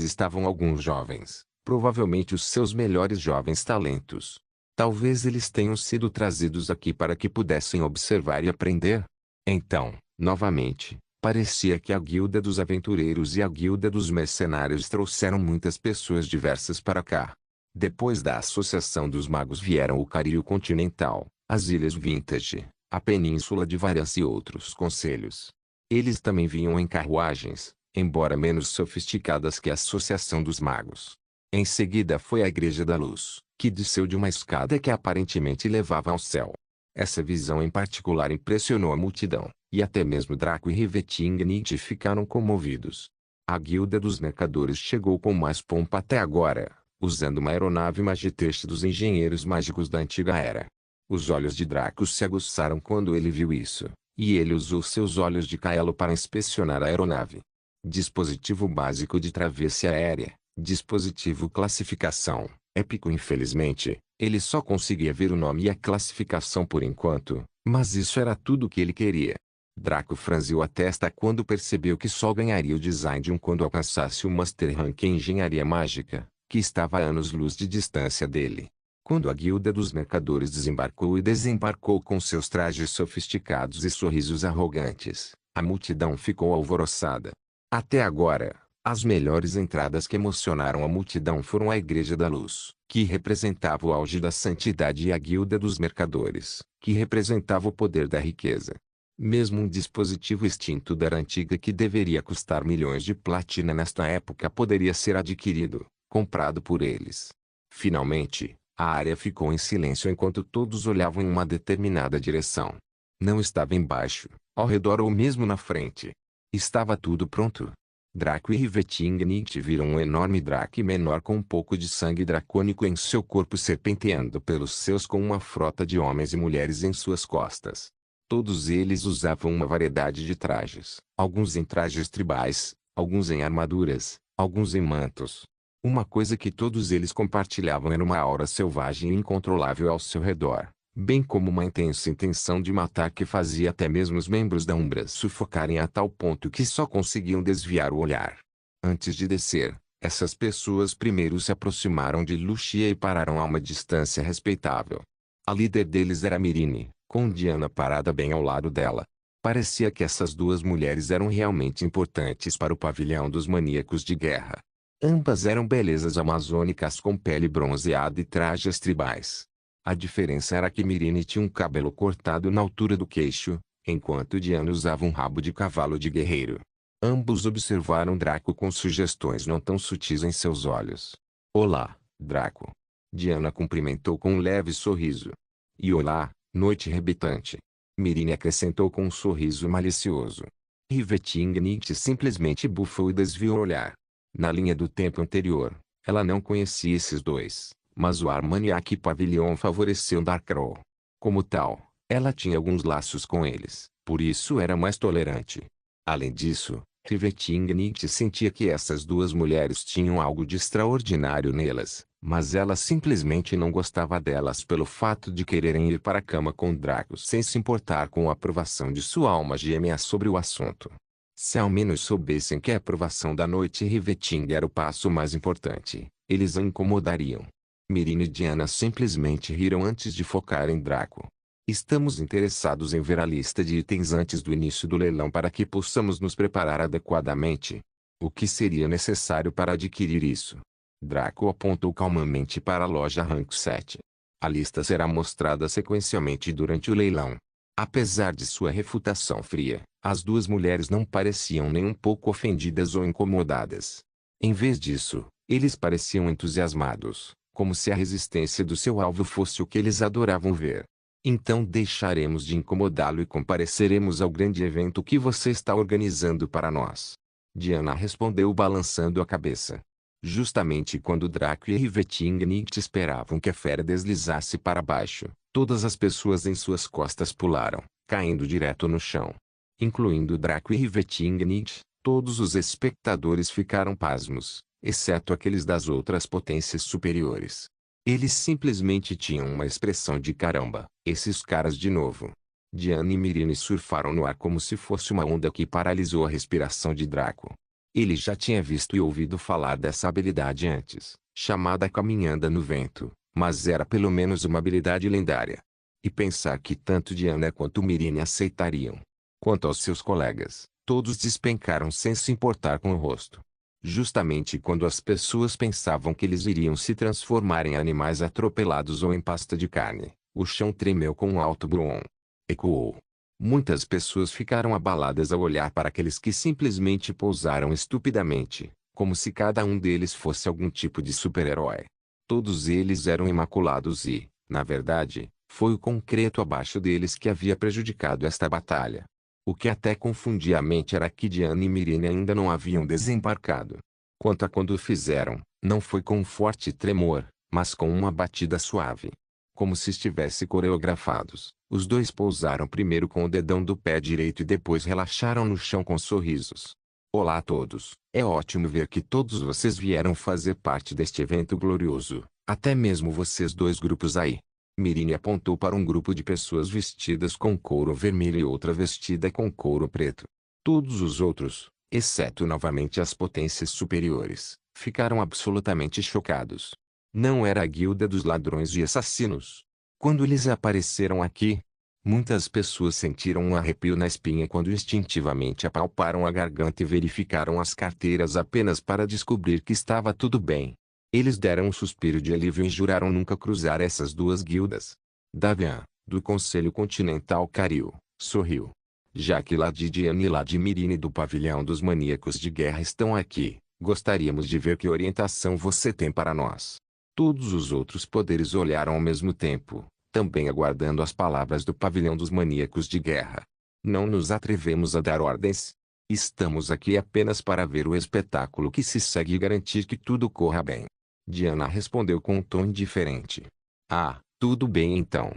estavam alguns jovens, provavelmente os seus melhores jovens talentos. Talvez eles tenham sido trazidos aqui para que pudessem observar e aprender. Então, novamente, parecia que a Guilda dos Aventureiros e a Guilda dos Mercenários trouxeram muitas pessoas diversas para cá. Depois da Associação dos Magos vieram o Cario Continental, as Ilhas Vintage, a Península de Varias e outros conselhos. Eles também vinham em carruagens, embora menos sofisticadas que a Associação dos Magos. Em seguida foi a Igreja da Luz, que desceu de uma escada que aparentemente levava ao céu. Essa visão em particular impressionou a multidão, e até mesmo Draco e Rivetingnight ficaram comovidos. A Guilda dos Mercadores chegou com mais pompa até agora, usando uma aeronave Magiteste dos engenheiros mágicos da antiga era. Os olhos de Draco se aguçaram quando ele viu isso, e ele usou seus olhos de Kaelo para inspecionar a aeronave. Dispositivo básico de travessia aérea, dispositivo classificação, épico. Infelizmente, ele só conseguia ver o nome e a classificação por enquanto, mas isso era tudo o que ele queria. Draco franziu a testa quando percebeu que só ganharia o design de um quando alcançasse o Master Rank em Engenharia Mágica, que estava a anos-luz de distância dele. Quando a Guilda dos Mercadores desembarcou e desembarcou com seus trajes sofisticados e sorrisos arrogantes, a multidão ficou alvoroçada. Até agora, as melhores entradas que emocionaram a multidão foram a Igreja da Luz, que representava o auge da santidade, e a Guilda dos Mercadores, que representava o poder da riqueza. Mesmo um dispositivo extinto da era antiga que deveria custar milhões de platina nesta época poderia ser adquirido, comprado por eles. Finalmente, a área ficou em silêncio enquanto todos olhavam em uma determinada direção. Não estava embaixo, ao redor ou mesmo na frente. Estava tudo pronto. Draco e Rivetingnicht viram um enorme Drake menor com um pouco de sangue dracônico em seu corpo serpenteando pelos céus com uma frota de homens e mulheres em suas costas. Todos eles usavam uma variedade de trajes, alguns em trajes tribais, alguns em armaduras, alguns em mantos. Uma coisa que todos eles compartilhavam era uma aura selvagem e incontrolável ao seu redor, bem como uma intensa intenção de matar que fazia até mesmo os membros da Umbra sufocarem a tal ponto que só conseguiam desviar o olhar. Antes de descer, essas pessoas primeiro se aproximaram de Lucia e pararam a uma distância respeitável. A líder deles era Myrine, com Diana parada bem ao lado dela. Parecia que essas duas mulheres eram realmente importantes para o pavilhão dos maníacos de guerra. Ambas eram belezas amazônicas com pele bronzeada e trajes tribais. A diferença era que Myrine tinha um cabelo cortado na altura do queixo, enquanto Diana usava um rabo de cavalo de guerreiro. Ambos observaram Draco com sugestões não tão sutis em seus olhos. Olá, Draco. Diana cumprimentou com um leve sorriso. E olá, noite rebitante. Myrine acrescentou com um sorriso malicioso. Rivetingnicht simplesmente bufou e desviou o olhar. Na linha do tempo anterior, ela não conhecia esses dois, mas o Armagnac Pavilion favoreceu Darkrow. Como tal, ela tinha alguns laços com eles, por isso era mais tolerante. Além disso, Rivetingnicht sentia que essas duas mulheres tinham algo de extraordinário nelas, mas ela simplesmente não gostava delas pelo fato de quererem ir para a cama com Draco sem se importar com a aprovação de sua alma gêmea sobre o assunto. Se ao menos soubessem que a aprovação da noite Riveting era o passo mais importante, eles a incomodariam. Myrine e Diana simplesmente riram antes de focar em Draco. Estamos interessados em ver a lista de itens antes do início do leilão para que possamos nos preparar adequadamente. O que seria necessário para adquirir isso? Draco apontou calmamente para a loja Rank 7. A lista será mostrada sequencialmente durante o leilão. Apesar de sua refutação fria, as duas mulheres não pareciam nem um pouco ofendidas ou incomodadas. Em vez disso, eles pareciam entusiasmados, como se a resistência do seu alvo fosse o que eles adoravam ver. Então deixaremos de incomodá-lo e compareceremos ao grande evento que você está organizando para nós. Diana respondeu balançando a cabeça. Justamente quando Draco e Rivetingnicht esperavam que a fera deslizasse para baixo, todas as pessoas em suas costas pularam, caindo direto no chão. Incluindo Draco e Rivetingnicht, todos os espectadores ficaram pasmos, exceto aqueles das outras potências superiores. Eles simplesmente tinham uma expressão de caramba, esses caras de novo. Diana e Myrine surfaram no ar como se fosse uma onda que paralisou a respiração de Draco. Ele já tinha visto e ouvido falar dessa habilidade antes, chamada Caminhanda no Vento, mas era pelo menos uma habilidade lendária. E pensar que tanto Diana quanto Myrine aceitariam. Quanto aos seus colegas, todos despencaram sem se importar com o rosto. Justamente quando as pessoas pensavam que eles iriam se transformar em animais atropelados ou em pasta de carne, o chão tremeu com um alto brum. Ecoou. Muitas pessoas ficaram abaladas ao olhar para aqueles que simplesmente pousaram estupidamente, como se cada um deles fosse algum tipo de super-herói. Todos eles eram imaculados e, na verdade, foi o concreto abaixo deles que havia prejudicado esta batalha. O que até confundia a mente era que Diana e Myrine ainda não haviam desembarcado. Quanto a quando o fizeram, não foi com um forte tremor, mas com uma batida suave. Como se estivesse coreografados, os dois pousaram primeiro com o dedão do pé direito e depois relaxaram no chão com sorrisos. Olá a todos, é ótimo ver que todos vocês vieram fazer parte deste evento glorioso, até mesmo vocês dois grupos aí. Myrine apontou para um grupo de pessoas vestidas com couro vermelho e outra vestida com couro preto. Todos os outros, exceto novamente as potências superiores, ficaram absolutamente chocados. Não era a guilda dos ladrões e assassinos. Quando eles apareceram aqui, muitas pessoas sentiram um arrepio na espinha quando instintivamente apalparam a garganta e verificaram as carteiras apenas para descobrir que estava tudo bem. Eles deram um suspiro de alívio e juraram nunca cruzar essas duas guildas. Davian, do Conselho Continental Caril, sorriu. Já que Lady Diana e Lady Myrine do Pavilhão dos Maníacos de Guerra estão aqui, gostaríamos de ver que orientação você tem para nós. Todos os outros poderes olharam ao mesmo tempo, também aguardando as palavras do Pavilhão dos Maníacos de Guerra. Não nos atrevemos a dar ordens. Estamos aqui apenas para ver o espetáculo que se segue e garantir que tudo corra bem. Diana respondeu com um tom indiferente. Ah, tudo bem então.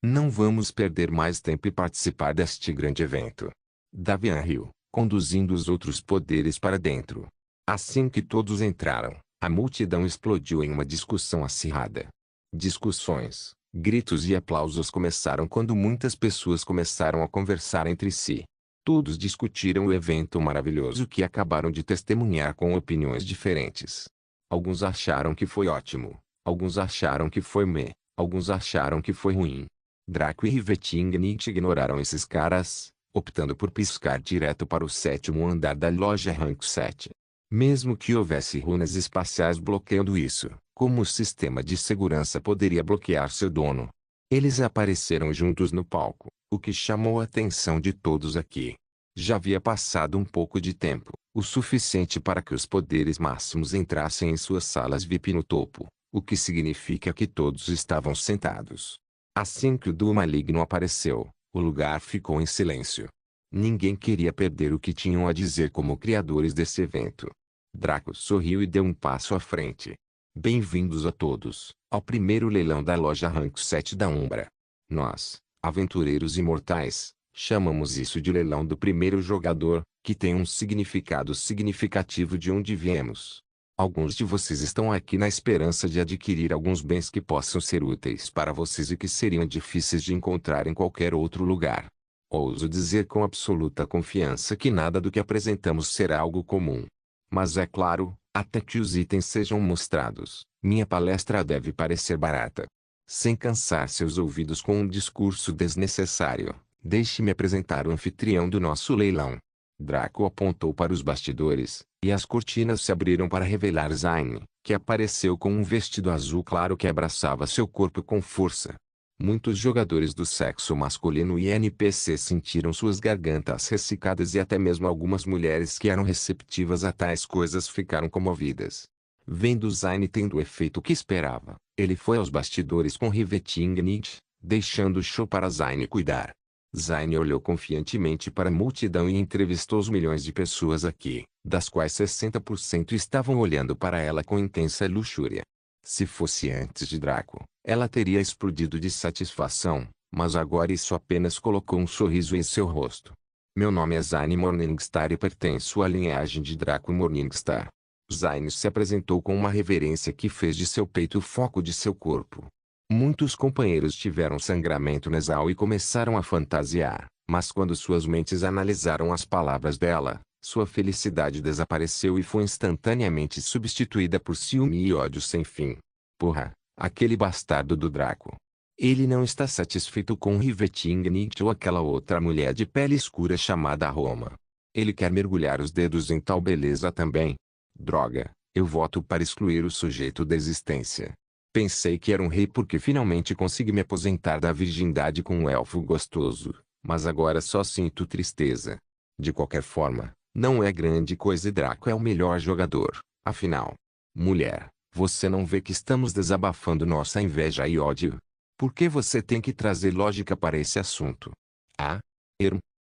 Não vamos perder mais tempo e participar deste grande evento. Davian riu, conduzindo os outros poderes para dentro. Assim que todos entraram, a multidão explodiu em uma discussão acirrada. Discussões, gritos e aplausos começaram quando muitas pessoas começaram a conversar entre si. Todos discutiram o evento maravilhoso que acabaram de testemunhar com opiniões diferentes. Alguns acharam que foi ótimo, alguns acharam que foi meh, alguns acharam que foi ruim. Draco e Rivetingnight ignoraram esses caras, optando por piscar direto para o 7º andar da loja Rank 7. Mesmo que houvesse runas espaciais bloqueando isso, como o sistema de segurança poderia bloquear seu dono? Eles apareceram juntos no palco, o que chamou a atenção de todos aqui. Já havia passado um pouco de tempo, o suficiente para que os poderes máximos entrassem em suas salas VIP no topo, o que significa que todos estavam sentados. Assim que o duo maligno apareceu, o lugar ficou em silêncio. Ninguém queria perder o que tinham a dizer como criadores desse evento. Draco sorriu e deu um passo à frente. Bem-vindos a todos, ao primeiro leilão da loja Rank 7 da Umbra. Nós, aventureiros imortais, chamamos isso de leilão do primeiro jogador, que tem um significado significativo de onde viemos. Alguns de vocês estão aqui na esperança de adquirir alguns bens que possam ser úteis para vocês e que seriam difíceis de encontrar em qualquer outro lugar. Ouso dizer com absoluta confiança que nada do que apresentamos será algo comum. Mas é claro, até que os itens sejam mostrados, minha palestra deve parecer barata. Sem cansar seus ouvidos com um discurso desnecessário, deixe-me apresentar o anfitrião do nosso leilão. Draco apontou para os bastidores, e as cortinas se abriram para revelar Zayn, que apareceu com um vestido azul claro que abraçava seu corpo com força. Muitos jogadores do sexo masculino e NPCs sentiram suas gargantas ressecadas e até mesmo algumas mulheres que eram receptivas a tais coisas ficaram comovidas. Vendo Zayn tendo o efeito que esperava, ele foi aos bastidores com Rivetingnight, deixando o show para Zayn cuidar. Zayn olhou confiantemente para a multidão e entrevistou os milhões de pessoas aqui, das quais 60% estavam olhando para ela com intensa luxúria. Se fosse antes de Draco, ela teria explodido de satisfação, mas agora isso apenas colocou um sorriso em seu rosto. Meu nome é Zayn Morningstar e pertenço à linhagem de Draco Morningstar. Zayn se apresentou com uma reverência que fez de seu peito o foco de seu corpo. Muitos companheiros tiveram sangramento nasal e começaram a fantasiar, mas quando suas mentes analisaram as palavras dela, sua felicidade desapareceu e foi instantaneamente substituída por ciúme e ódio sem fim. Porra, aquele bastardo do Draco. Ele não está satisfeito com Rivetingnight ou aquela outra mulher de pele escura chamada Roma. Ele quer mergulhar os dedos em tal beleza também. Droga, eu voto para excluir o sujeito da existência. Pensei que era um rei porque finalmente consegui me aposentar da virgindade com um elfo gostoso, mas agora só sinto tristeza. De qualquer forma, não é grande coisa e Draco é o melhor jogador, afinal. Mulher, você não vê que estamos desabafando nossa inveja e ódio? Por que você tem que trazer lógica para esse assunto? Ah?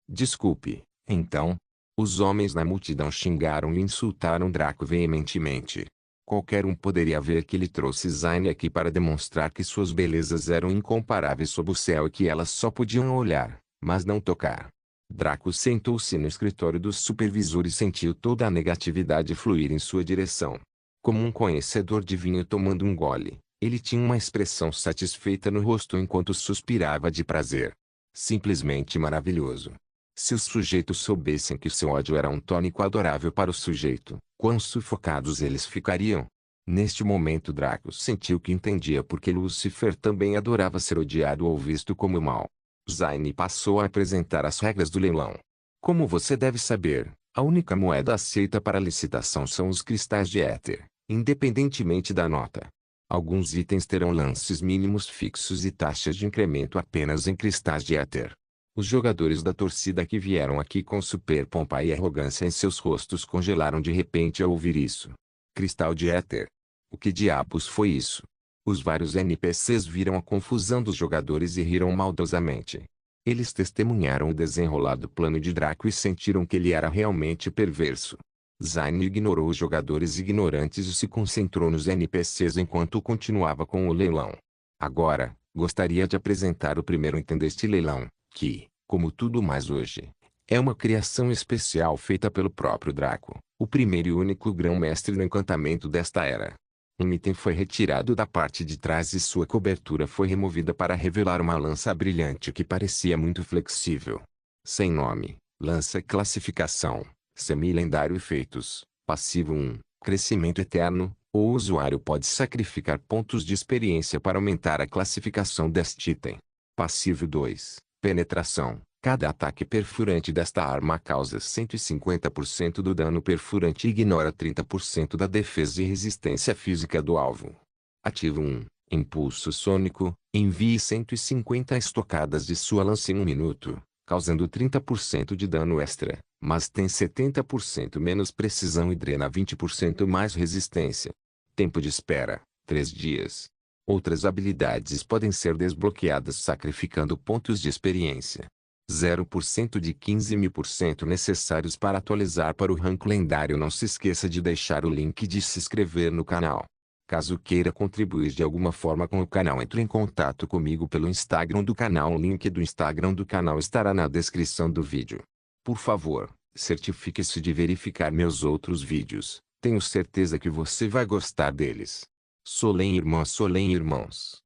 Desculpe, então. Os homens na multidão xingaram e insultaram Draco veementemente. Qualquer um poderia ver que ele trouxe Zayn aqui para demonstrar que suas belezas eram incomparáveis sob o céu e que elas só podiam olhar, mas não tocar. Draco sentou-se no escritório do supervisor e sentiu toda a negatividade fluir em sua direção. Como um conhecedor de vinho tomando um gole, ele tinha uma expressão satisfeita no rosto enquanto suspirava de prazer. Simplesmente maravilhoso. Se os sujeitos soubessem que seu ódio era um tônico adorável para o sujeito, quão sufocados eles ficariam. Neste momento Draco sentiu que entendia porque Lúcifer também adorava ser odiado ou visto como mal. Zayn passou a apresentar as regras do leilão. Como você deve saber, a única moeda aceita para licitação são os cristais de éter, independentemente da nota. Alguns itens terão lances mínimos fixos e taxas de incremento apenas em cristais de éter. Os jogadores da torcida que vieram aqui com super pompa e arrogância em seus rostos congelaram de repente ao ouvir isso. Cristal de éter. O que diabos foi isso? Os vários NPCs viram a confusão dos jogadores e riram maldosamente. Eles testemunharam o desenrolado plano de Draco e sentiram que ele era realmente perverso. Zane ignorou os jogadores ignorantes e se concentrou nos NPCs enquanto continuava com o leilão. Agora, gostaria de apresentar o primeiro item deste leilão, que, como tudo mais hoje, é uma criação especial feita pelo próprio Draco, o primeiro e único grão-mestre no encantamento desta era. Um item foi retirado da parte de trás e sua cobertura foi removida para revelar uma lança brilhante que parecia muito flexível. Sem nome, lança classificação, semi-lendário efeitos, passivo 1, crescimento eterno. O usuário pode sacrificar pontos de experiência para aumentar a classificação deste item. Passivo 2, penetração. Cada ataque perfurante desta arma causa 150% do dano perfurante e ignora 30% da defesa e resistência física do alvo. Ativo 1, impulso sônico. Envie 150 estocadas de sua lança em 1 minuto, causando 30% de dano extra, mas tem 70% menos precisão e drena 20% mais resistência. Tempo de espera, 3 dias. Outras habilidades podem ser desbloqueadas sacrificando pontos de experiência. 0% de 15.000% necessários para atualizar para o rank lendário. Não se esqueça de deixar o link de se inscrever no canal. Caso queira contribuir de alguma forma com o canal, entre em contato comigo pelo Instagram do canal. O link do Instagram do canal estará na descrição do vídeo. Por favor, certifique-se de verificar meus outros vídeos. Tenho certeza que você vai gostar deles. Solem irmãos.